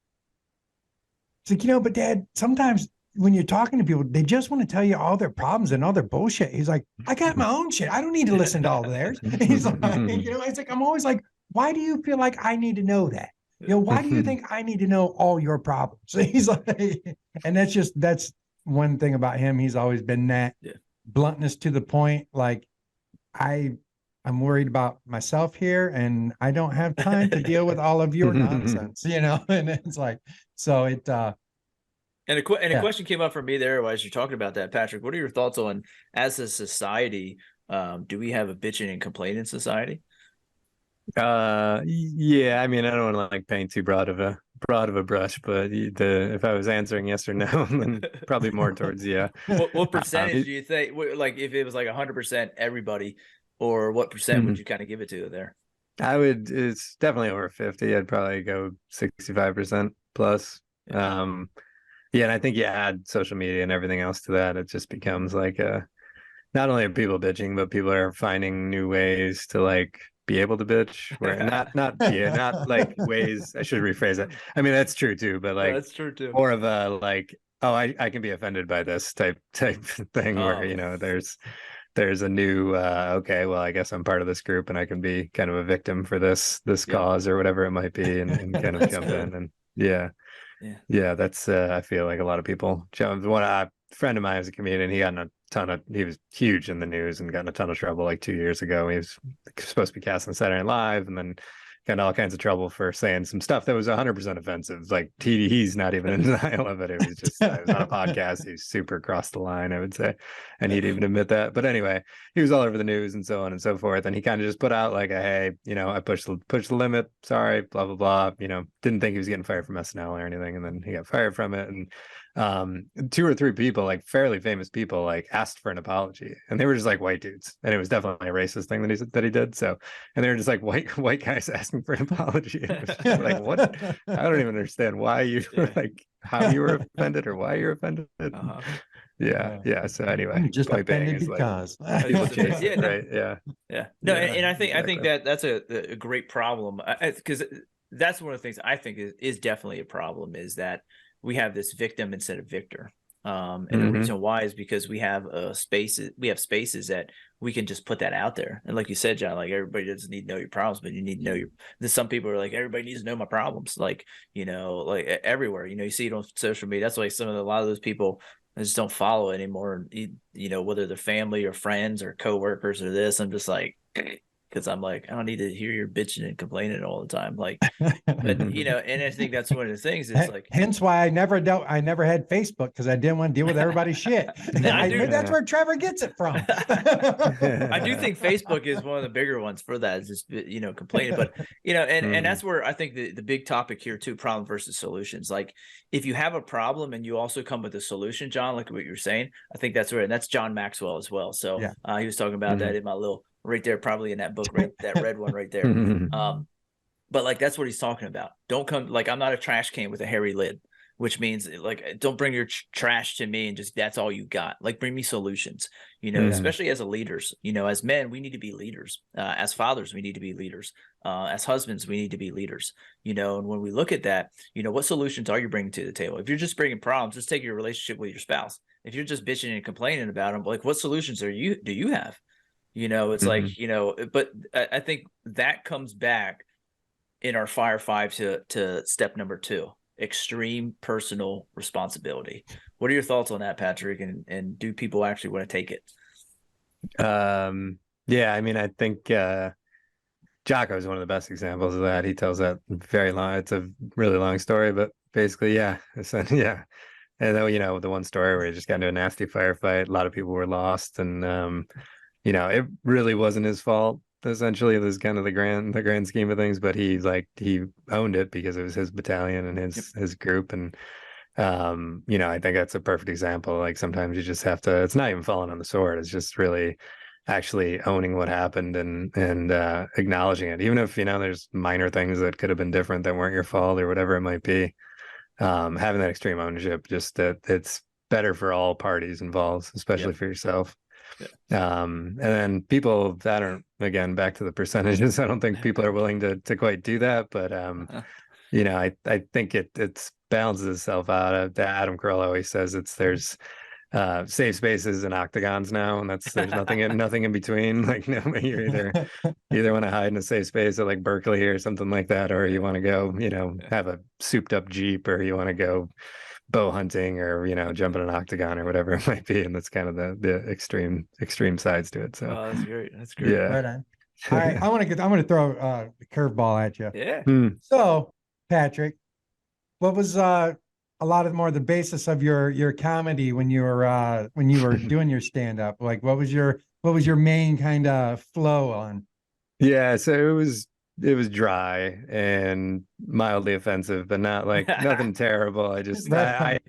you know, but Dad, sometimes when you're talking to people, they just want to tell you all their problems and all their bullshit. He's like, I got my own shit. I don't need to listen to all of theirs. He's like, you know, it's like, I'm always like, why do you feel like I need to know that? You know, why do you think I need to know all your problems? He's like, and that's one thing about him. He's always been that bluntness to the point. Like, I'm worried about myself here, and I don't have time to deal with all of your nonsense, you know? And it's like, so it,
and a question came up for me there as you're talking about that, Patrick. What are your thoughts on, as a society, do we have a bitching and complaining society?
Yeah, I mean, I don't want to like paint too broad of a brush, but if I was answering yes or no, then probably more towards yeah.
What percentage do you think, like, if it was like 100% everybody, or what percent would you kind of give it to there?
It's definitely over 50. I'd probably go 65% plus. Yeah, and I think you add social media and everything else to that, it just becomes like not only are people bitching, but people are finding new ways to like be able to bitch, where not like ways. I should rephrase that. I mean, that's true too, but like,
that's true too.
More of a like, oh, I can be offended by this type thing, where, you know, there's a new okay, well, I guess I'm part of this group and I can be kind of a victim for this cause or whatever it might be, and kind of jump in. And yeah, that's I feel like a lot of people jump. A friend of mine was a comedian. He was huge in the news and got in a ton of trouble like 2 years ago. He was supposed to be cast on Saturday Night Live, and then got all kinds of trouble for saying some stuff that was 100% offensive. Like, he's not even in denial of it. It was just, it was on a podcast. He's super across the line, I would say. And he'd even admit that. But anyway, he was all over the news and so on and so forth. And he kind of just put out like hey, you know, I pushed the limit. Sorry, blah, blah, blah. You know, didn't think he was getting fired from SNL or anything. And then he got fired from it. And 2 or 3 people, like fairly famous people, like asked for an apology, and they were just like white dudes, and it was definitely a racist thing that he did. So, and they were just like white guys asking for an apology. Like, what? I don't even understand why you were like, how you were offended or why you're offended. Yeah. So anyway,
I'm just offended because
right. Yeah.
No, and I think that's a great problem, because that's one of the things I think is definitely a problem, is that we have this victim instead of victor. And the reason why is because we have spaces that we can just put that out there. And like you said, John, like, everybody doesn't need to know your problems, but you need to know some people are like, everybody needs to know my problems. Like, you know, like everywhere, you know, you see it on social media. That's why a lot of those people just don't follow anymore. You know, whether they're family or friends or coworkers or this, I'm just like, because I'm like, I don't need to hear your bitching and complaining all the time. Like, but you know, and I think that's one of the things is like,
hence why I never had Facebook, because I didn't want to deal with everybody's shit. Maybe that's where Trevor gets it from.
I do think Facebook is one of the bigger ones for that, is just, you know, complaining. But you know, and that's where I think the big topic here too, problem versus solutions. Like, if you have a problem and you also come with a solution, John, like what you're saying, I think that's where, and that's John Maxwell as well. So
yeah.
he was talking about that in my little right there, probably in that book, right, that red one right there. But like, that's what he's talking about. Don't come, like, I'm not a trash can with a hairy lid, which means like, don't bring your trash to me and just, that's all you got. Like, bring me solutions, you know, especially as a leaders, you know, as men, we need to be leaders. As fathers, we need to be leaders. As husbands, we need to be leaders, you know. And when we look at that, you know, what solutions are you bringing to the table? If you're just bringing problems, just take your relationship with your spouse. If you're just bitching and complaining about them, like, what solutions do you have? You know, it's like, you know, but I think that comes back in our Fire 5 to step number 2, extreme personal responsibility. What are your thoughts on that, Patrick? And do people actually want to take it?
Yeah, I mean, I think Jocko is one of the best examples of that. He tells that very long, it's a really long story, but basically, yeah. Yeah. And then, you know, the one story where he just got into a nasty firefight, a lot of people were lost, and you know, it really wasn't his fault. Essentially, this is kind of the grand scheme of things, but he owned it because it was his battalion and his group. And you know, I think that's a perfect example. Like, sometimes you just have to, it's not even falling on the sword, it's just really actually owning what happened and acknowledging it, even if, you know, there's minor things that could have been different that weren't your fault or whatever it might be. Having that extreme ownership, just that it's better for all parties involved, especially for yourself. And then people that aren't, again, back to the percentages, I don't think people are willing to quite do that, but you know, I think it's balances itself out. Adam Carolla always says there's safe spaces and octagons now, and there's nothing in between. Like, no, you either want to hide in a safe space at like Berkeley or something like that, or you want to go, you know, have a souped up Jeep, or you want to go bow hunting, or, you know, jump in an octagon or whatever it might be. And that's kind of the extreme sides to it. So
that's great. That's great.
Yeah.
Right on. All right, I'm gonna throw a curveball at you.
Yeah.
So, Patrick, what was a lot of more the basis of your comedy when you were doing your stand up? Like, what was your main kind of flow on?
Yeah, so it was dry and mildly offensive, but not like nothing terrible. I just I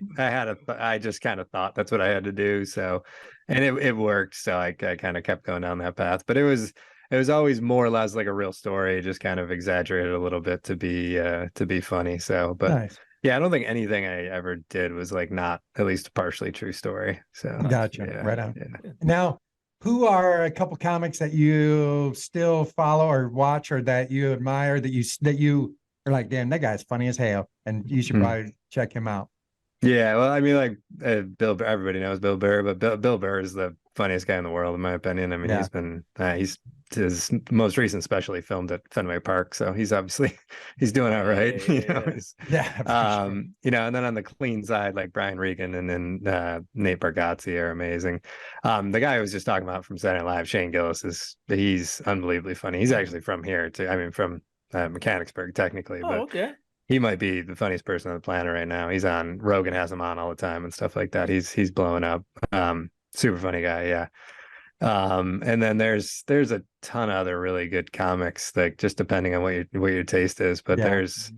just kind of thought that's what I had to do. So, and it worked. So I kind of kept going down that path. But it was always more or less like a real story, just kind of exaggerated a little bit to be funny. So, but
Nice.
yeah, I don't think anything I ever did was like not at least a partially true story. So
Gotcha.
yeah,
Right on.
Yeah.
Now, who are a couple comics that you still follow or watch, or that you admire, that you are like, damn, that guy's funny as hell, and you should probably check him out?
Yeah, well, I mean, like Bill, everybody knows Bill Burr, but Bill Burr is the funniest guy in the world, in my opinion. I mean, he's been he's his most recent special he filmed at Fenway Park, so he's obviously he's doing all right. You know, and then on the clean side, like Brian Regan and then Nate Bargatze are amazing. The guy I was just talking about from Saturday Night Live, Shane Gillis, he's unbelievably funny. He's actually from here too. I mean, from Mechanicsburg technically, but
Okay.
he might be the funniest person on the planet right now. He's on, Rogan has him on all the time and stuff like that. He's blowing up. Super funny guy, yeah. And then there's a ton of other really good comics, like just depending on what your taste is. But there's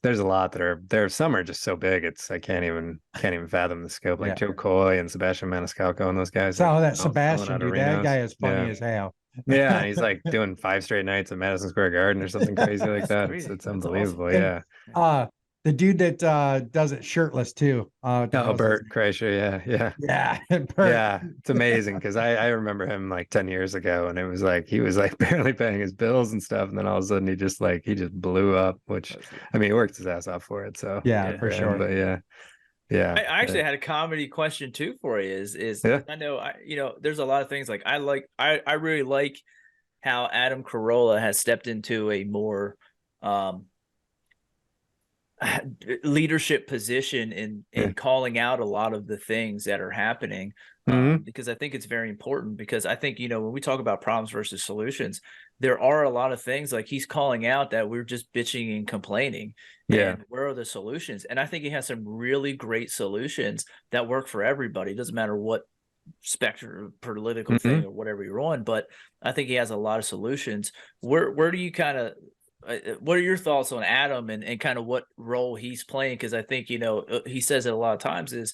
a lot that some are just so big I can't even fathom the scope. Like Joe Coy and Sebastian Maniscalco and those guys.
So that Sebastian dude, that guy is funny as hell.
Yeah, and he's like doing 5 straight nights at Madison Square Garden or something crazy like that. It's unbelievable.
Awesome.
Yeah.
The dude that does it shirtless too.
Bert Kreischer, yeah.
Bert.
Yeah, it's amazing because I remember him like 10 years ago, and it was like he was like barely paying his bills and stuff, and then all of a sudden he just blew up, which I mean, he worked his ass off for it. So
for sure.
But yeah.
I actually had a comedy question too for you. I know there's a lot of things like I really like how Adam Carolla has stepped into a more leadership position in
Yeah.
calling out a lot of the things that are happening, because I think it's very important, because I think, when we talk about problems versus solutions, there are a lot of things like he's calling out that we're just bitching and complaining.
Yeah.
And where are the solutions? And I think he has some really great solutions that work for everybody. It doesn't matter what spectrum political thing or whatever you're on, but I think he has a lot of solutions. Where do you kind of what are your thoughts on Adam and kind of what role he's playing? Because I think, he says it a lot of times is,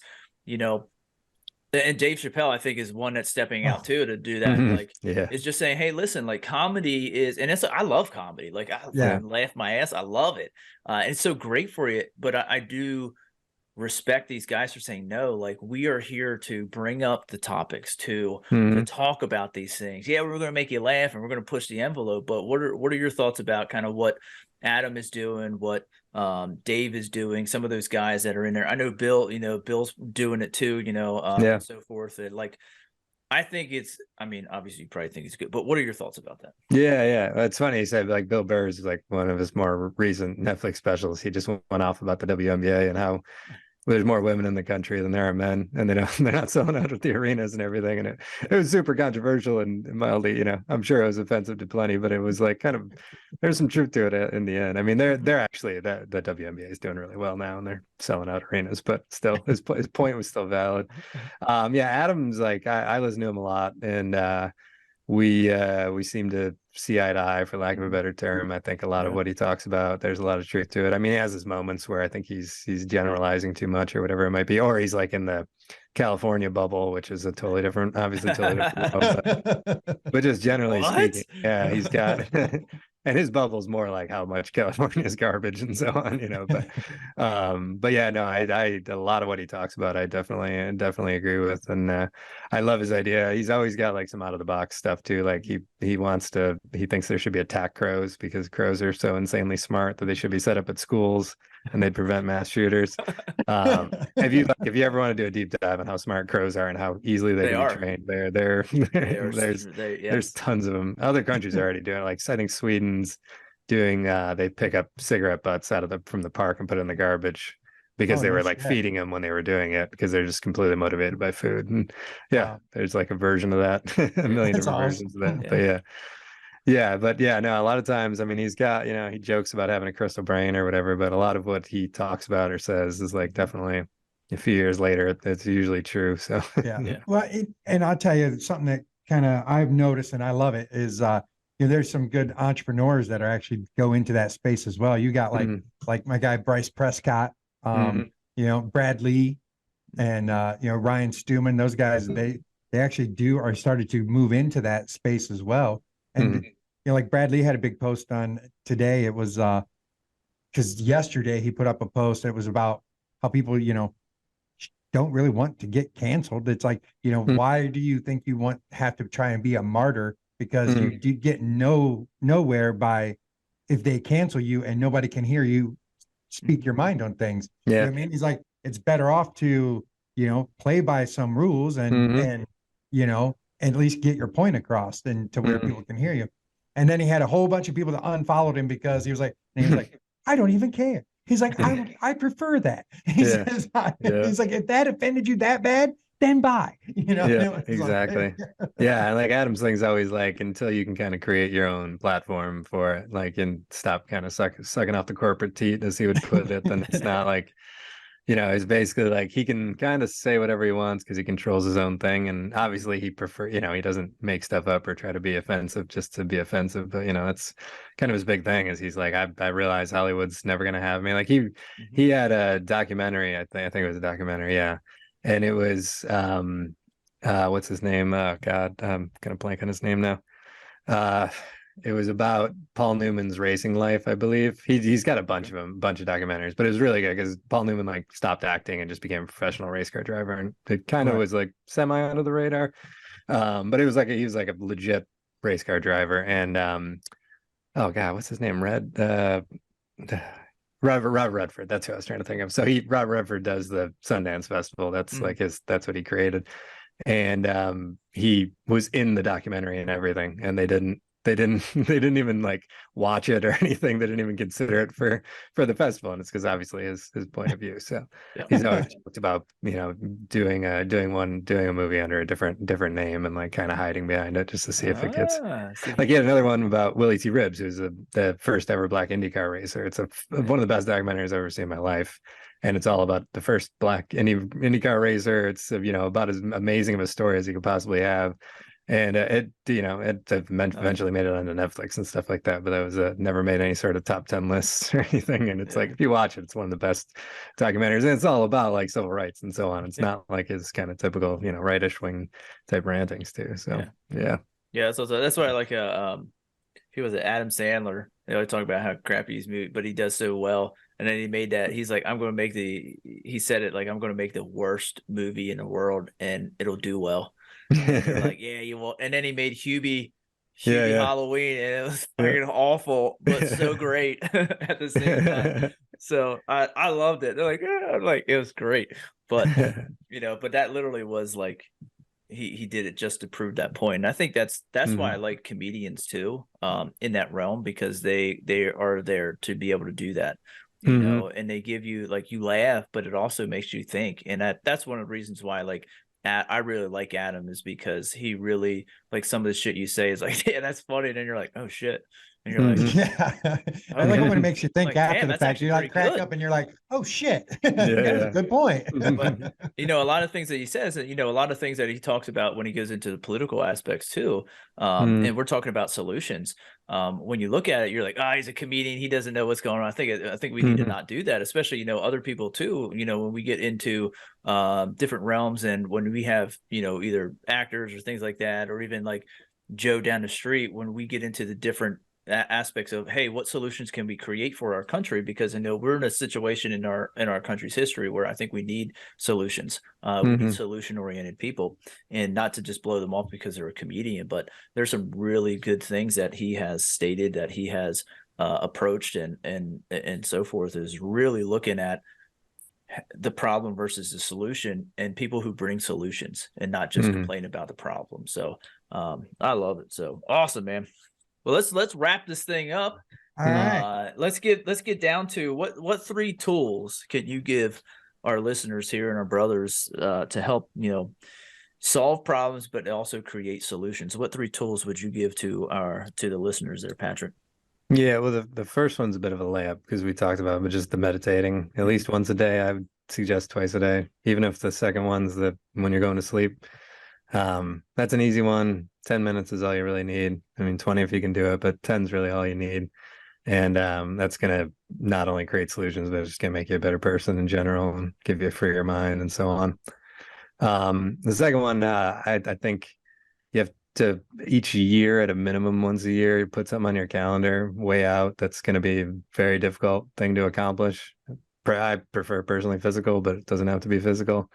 and Dave Chappelle, I think, is one that's stepping out too to do that. Like,
Yeah.
it's just saying, hey, listen, like comedy is, and I love comedy. Like, I fucking laugh my ass. I love it. It's so great for you. But I do respect these guys for saying no. Like, we are here to bring up the topics, to talk about these things. Yeah, we're going to make you laugh and we're going to push the envelope. But what are your thoughts about kind of what Adam is doing, what Dave is doing, some of those guys that are in there? I know Bill, Bill's doing it too, and so forth. And like, I think obviously you probably think it's good, but what are your thoughts about that?
Yeah. It's funny you said like Bill Burr is like one of his more recent Netflix specials. He just went off about the WNBA and how there's more women in the country than there are men, and they're not selling out at the arenas and everything. And it was super controversial and mildly, I'm sure it was offensive to plenty, but it was like kind of, there's some truth to it in the end. I mean, they're actually the WNBA is doing really well now and they're selling out arenas, but still his point was still valid. Yeah, Adam's like, I listen to him a lot, and we seem to see eye to eye, for lack of a better term. I think a lot of what he talks about, there's a lot of truth to it. I mean, he has his moments where I think he's generalizing too much or whatever it might be, or he's like in the California bubble, which is obviously totally different world, but just generally speaking, yeah, he's got and his bubble's more like how much California is garbage and so on, but yeah, no, I a lot of what he talks about, I definitely agree with, and I love his idea. He's always got like some out of the box stuff too. Like he thinks there should be attack crows because crows are so insanely smart that they should be set up at schools and they'd prevent mass shooters. If you ever want to do a deep dive on how smart crows are and how easily they can be trained, there's tons of them. Other countries are already doing it. Like I think Sweden's doing. They pick up cigarette butts from the park and put it in the garbage because they were like feeding them when they were doing it because they're just completely motivated by food. And there's like a version of that, a million different versions of that. But but no, a lot of times, I mean, he's got, he jokes about having a crystal brain or whatever, but a lot of what he talks about or says is like definitely a few years later, it's usually true. So
well, and I'll tell you something that kind of I've noticed and I love it is there's some good entrepreneurs that are actually go into that space as well. You got like my guy Bryce Prescott, Brad Lee, and Ryan Stewman. Those guys, they actually are started to move into that space as well. And like Brad Lee had a big post on today. It was because yesterday he put up a post that was about how people don't really want to get canceled. It's like, why do you think you have to try and be a martyr? Because you do get nowhere by if they cancel you and nobody can hear you speak your mind on things. You know what I mean? He's like, it's better off to, play by some rules and at least get your point across than to where people can hear you. And then he had a whole bunch of people that unfollowed him because he was like, I don't even care. He's like, I prefer that. He's like, if that offended you that bad, then bye.
Exactly. And like Adam's thing's always like, until you can kind of create your own platform for it, like, and stop kind of sucking off the corporate teat, as he would put it, then it's not like, it's basically like he can kind of say whatever he wants because he controls his own thing. And obviously he he doesn't make stuff up or try to be offensive just to be offensive. But, that's kind of his big thing is he's like, I realize Hollywood's never going to have me. Like he had a documentary. I think it was a documentary. Yeah. And it was, what's his name? Oh God, I'm going to blank on his name now. It was about Paul Newman's racing life, I believe. He's got a bunch of documentaries, but it was really good because Paul Newman like stopped acting and just became a professional race car driver, and it kind of was like semi under the radar. But it was like he was like a legit race car driver, and oh God, what's his name? Rob Redford. That's who I was trying to think of. So Rob Redford does the Sundance Festival. That's like that's what he created, and he was in the documentary and everything, and they didn't they didn't they didn't even like watch it or anything. They didn't even consider it for the festival, and it's because obviously his point of view. So
Yeah.
he's always talked about, you know, doing a movie under a different name and like kind of hiding behind it just to see if it gets.
See.
Like he had another one about Willie T. Ribbs, who's the first ever black IndyCar racer. It's one of the best documentaries I've ever seen in my life, and it's all about the first black IndyCar racer. It's, you know, about as amazing of a story as you could possibly have. And it, you know, it eventually made it onto Netflix and stuff like that, but that was never made any sort of top 10 lists or anything. And it's like, if you watch it, it's one of the best documentaries, and it's all about like civil rights and so on. It's not like his kind of typical, you know, rightish wing type rantings too. So yeah.
So that's why I like he was Adam Sandler. They always talk about how crappy he's movie, but he does so well. And then he made that. He's like, he said it like, I'm going to make the worst movie in the world, and it'll do well. And you're like, yeah, you will. And then he made Hubie Halloween, and it was fucking awful, but so great at the same time. So I loved it. They're like, like it was great, but you know, but that literally was like he did it just to prove that point. And I think that's why I like comedians too, in that realm, because they are there to be able to do that. You know, and they give you like, you laugh, but it also makes you think. And that's one of the reasons why like I really like Adam, is because he really, like, some of the shit you say is like, yeah, that's funny. And then you're like, oh shit. And you're like,
yeah. I like it when it makes you think
like,
after the fact. You like crack up and you're like, oh shit. That's a good point.
But you know, a lot of things that he says, and you know, a lot of things that he talks about when he goes into the political aspects too. And we're talking about solutions. When you look at it, you're like, he's a comedian, he doesn't know what's going on. I think we need to not do that, especially, you know, other people too. You know, when we get into different realms, and when we have, you know, either actors or things like that, or even like Joe down the street, when we get into the different aspects of, hey, what solutions can we create for our country? Because I know we're in a situation in our country's history where I think we need solutions. We need solution oriented people, and not to just blow them off because they're a comedian, but there's some really good things that he has stated, that he has approached, and so forth, is really looking at the problem versus the solution, and people who bring solutions and not just complain about the problem. So I love it. So awesome, man. Well, let's wrap this thing up.
All right.
Let's get down to what 3 tools can you give our listeners here and our brothers to help, you know, solve problems, but also create solutions. What 3 tools would you give to the listeners there, Patrick?
Yeah, well, the first one's a bit of a layup because we talked about it, but just the meditating at least once a day. I would suggest twice a day, even if the second one's when you're going to sleep. That's an easy one. 10 minutes is all you really need. I mean, 20 if you can do it, but 10 is really all you need. And that's going to not only create solutions, but it's just going to make you a better person in general and give you a freer mind and so on. The second one, I think you have to, each year at a minimum once a year, put something on your calendar way out. That's going to be a very difficult thing to accomplish. I prefer personally physical, but it doesn't have to be physical.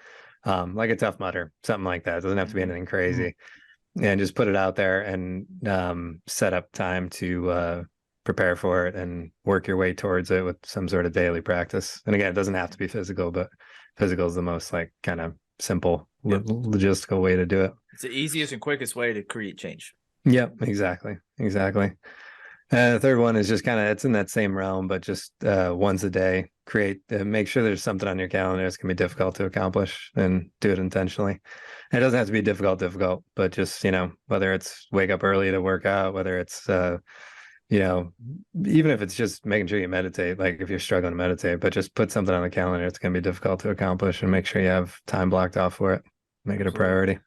Like a Tough Mudder, something like that. It doesn't have to be anything crazy. And just put it out there and set up time to prepare for it and work your way towards it with some sort of daily practice. And again, it doesn't have to be physical, but physical is the most like kind of simple logistical way to do it.
It's the easiest and quickest way to create change.
Yep, exactly. The third one is just kind of, it's in that same realm, but just once a day, make sure there's something on your calendar that's going to be difficult to accomplish, and do it intentionally. It doesn't have to be difficult, but just, you know, whether it's wake up early to work out, whether it's, you know, even if it's just making sure you meditate, like if you're struggling to meditate, but just put something on the calendar it's going to be difficult to accomplish, and make sure you have time blocked off for it. Make it a priority.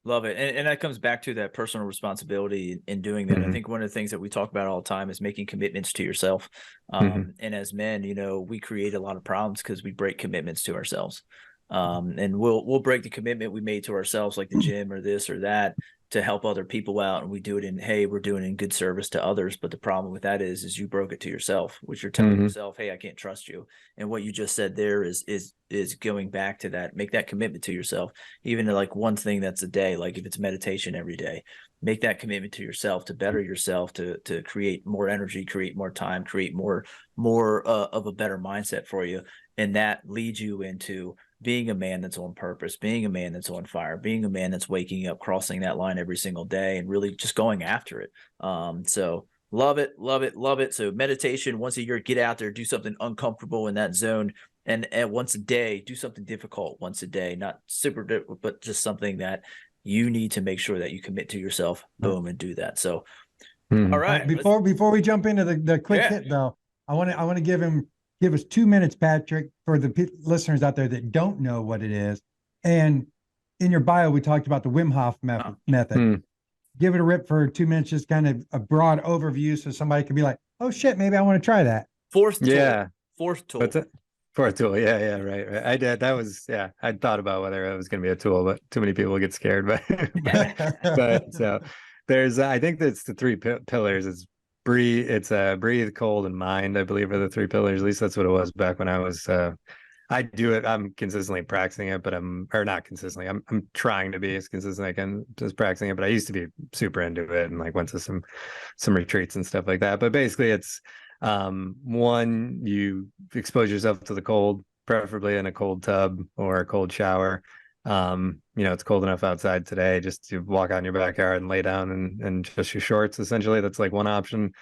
Love it. And that comes back to that personal responsibility in doing that. I think one of the things that we talk about all the time is making commitments to yourself. And as men, you know, we create a lot of problems because we break commitments to ourselves. And we'll break the commitment we made to ourselves, like the gym or this or that, to help other people out. And we do it we're doing it in good service to others. But the problem with that is you broke it to yourself, which you're telling yourself, hey, I can't trust you. And what you just said there is going back to that. Make that commitment to yourself, even to like one thing that's a day. Like if it's meditation every day, make that commitment to yourself to better yourself, to create more energy, create more time, create more of a better mindset for you. And that leads you into being a man that's on purpose, being a man that's on fire, being a man that's waking up, crossing that line every single day, and really just going after it. So love it, love it, love it. So meditation once a year, get out there, do something uncomfortable in that zone, and once a day, do something difficult once a day, not super difficult, but just something that you need to make sure that you commit to yourself. Boom, and do that. So, all right.
Before we jump into the quick hit though, I want to give us 2 minutes, Patrick, for the listeners out there that don't know what it is. And in your bio, we talked about the Wim Hof method. Give it a rip for 2 minutes, just kind of a broad overview, so somebody could be like, "Oh shit, maybe I want to try that."
Fourth tool.
What's it? Fourth tool. Yeah, right. I did. That was, I thought about whether it was going to be a tool, but too many people get scared. But so there's, I think that's the three pillars. It's breathe, cold, and mind, I believe, are the three pillars. At least that's what it was back when I was, I do it. I'm consistently practicing it, but not consistently. I'm trying to be as consistent as I can, just practicing it. But I used to be super into it and like went to some retreats and stuff like that. But basically it's, one, you expose yourself to the cold, preferably in a cold tub or a cold shower. It's cold enough outside today just to walk out in your backyard and lay down and just your shorts. Essentially, that's like one option.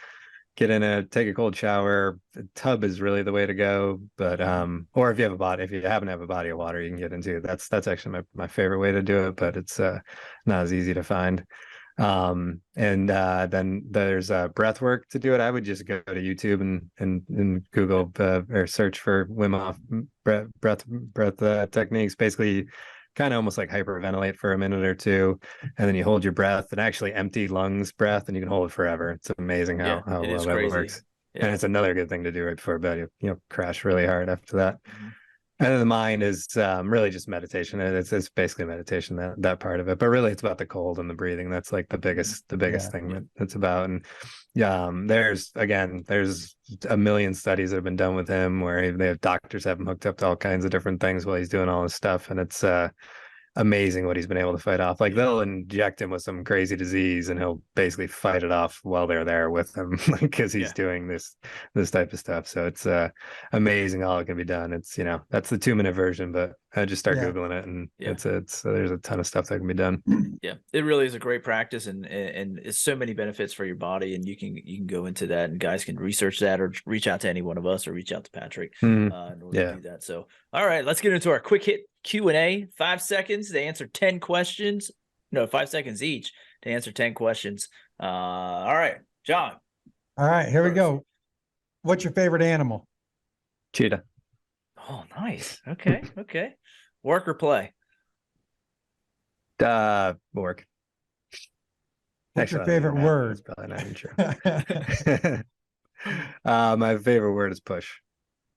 Take a cold shower. The tub is really the way to go. But or if you happen to have a body of water you can get into, that's actually my favorite way to do it, but it's not as easy to find. And then there's breath work to do it. I would just go to YouTube and Google or search for Wim Hof breath techniques. Basically, kind of almost like hyperventilate for a minute or two, and then you hold your breath, and actually empty lungs breath, and you can hold it forever. It's amazing how well that works. Yeah. And it's another good thing to do right before bed. You crash really hard after that. And then the mind is really just meditation. It's basically meditation, that part of it. But really, it's about the cold and the breathing. That's like the biggest thing that it's about. And there's a million studies that have been done with him where they have doctors have him hooked up to all kinds of different things while he's doing all this stuff. And it's amazing what he's been able to fight off. Like they'll inject him with some crazy disease and he'll basically fight it off while they're there with him, because he's doing this type of stuff. So it's amazing all it can be done. It's that's the 2-minute version, but I just start Googling it, and it's there's a ton of stuff that can be done.
Yeah, it really is a great practice, and it's so many benefits for your body, and you can go into that, and guys can research that or reach out to any one of us or reach out to Patrick in order to do that. So all right, let's get into our quick hit Q&A. 5 seconds to answer 10 questions. No, 5 seconds each to answer 10 questions. All right, John.
All right, here we go. What's your favorite animal?
Cheetah.
Oh, nice. Okay. Work or play?
Work.
What's your favorite word?
That's probably not even true. My favorite word is push.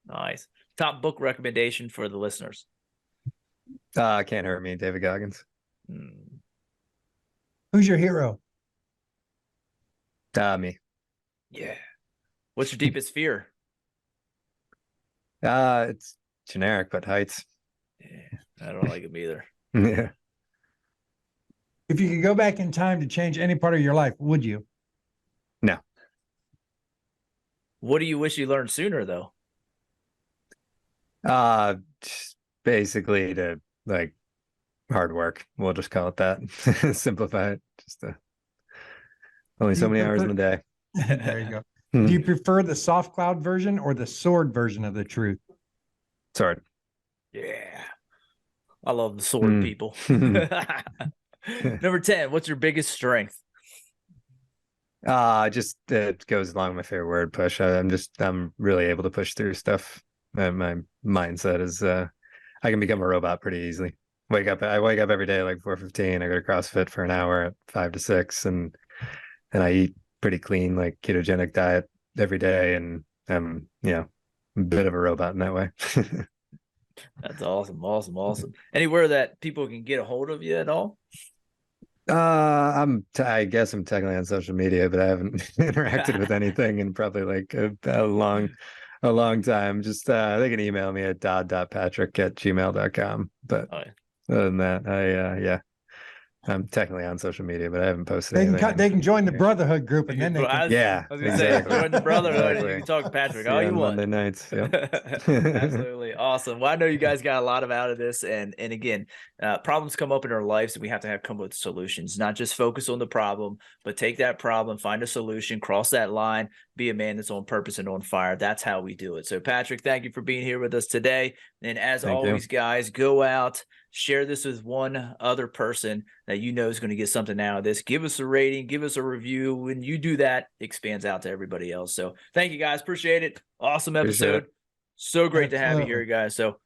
Nice. Top book recommendation for the listeners?
Can't Hurt Me, David Goggins.
Who's your hero?
Me.
Yeah. What's your deepest fear?
It's generic, but heights.
Yeah, I don't like them either.
Yeah.
If you could go back in time to change any part of your life, would you?
No.
What do you wish you learned sooner, though?
Just basically to like hard work. We'll just call it that. Simplify it. Just only so many hours in a day.
There you go. Do you prefer the soft cloud version or the sword version of the truth?
Sword.
Yeah. I love the sword people. Number 10, what's your biggest strength?
Just it goes along with my favorite word, push. I'm really able to push through stuff. My mindset is I can become a robot pretty easily. I wake up every day like 4:15. I go to CrossFit for an hour at 5 to 6, and I eat pretty clean, like ketogenic diet every day, and I'm a bit of a robot in that way.
That's awesome. Anywhere that people can get a hold of you at all?
I guess I'm technically on social media, but I haven't interacted with anything in probably like a long time. Just they can email me at dodd.patrick@gmail.com. But other than that, I'm technically on social media, but I haven't posted
They can
anything.
they can join the
Yeah.
Brotherhood group, and then they can.
Yeah,
I was gonna say,
exactly.
join the Brotherhood. And you
Exactly.
can talk to Patrick
See
all
you
you
on
want.
Monday nights. Yep.
Absolutely awesome. Well, I know you guys got a lot out of this, and again, problems come up in our lives, and we have to come with solutions. Not just focus on the problem, but take that problem, find a solution, cross that line, be a man that's on purpose and on fire. That's how we do it. So, Patrick, thank you for being here with us today. And as
Thank
always,
you.
guys, go out, share this with one other person that you know is going to get something out of this. Give us a rating, give us a review. When you do that, it expands out to everybody else. So thank you guys. Appreciate it. Awesome episode. So great to have you here, guys. So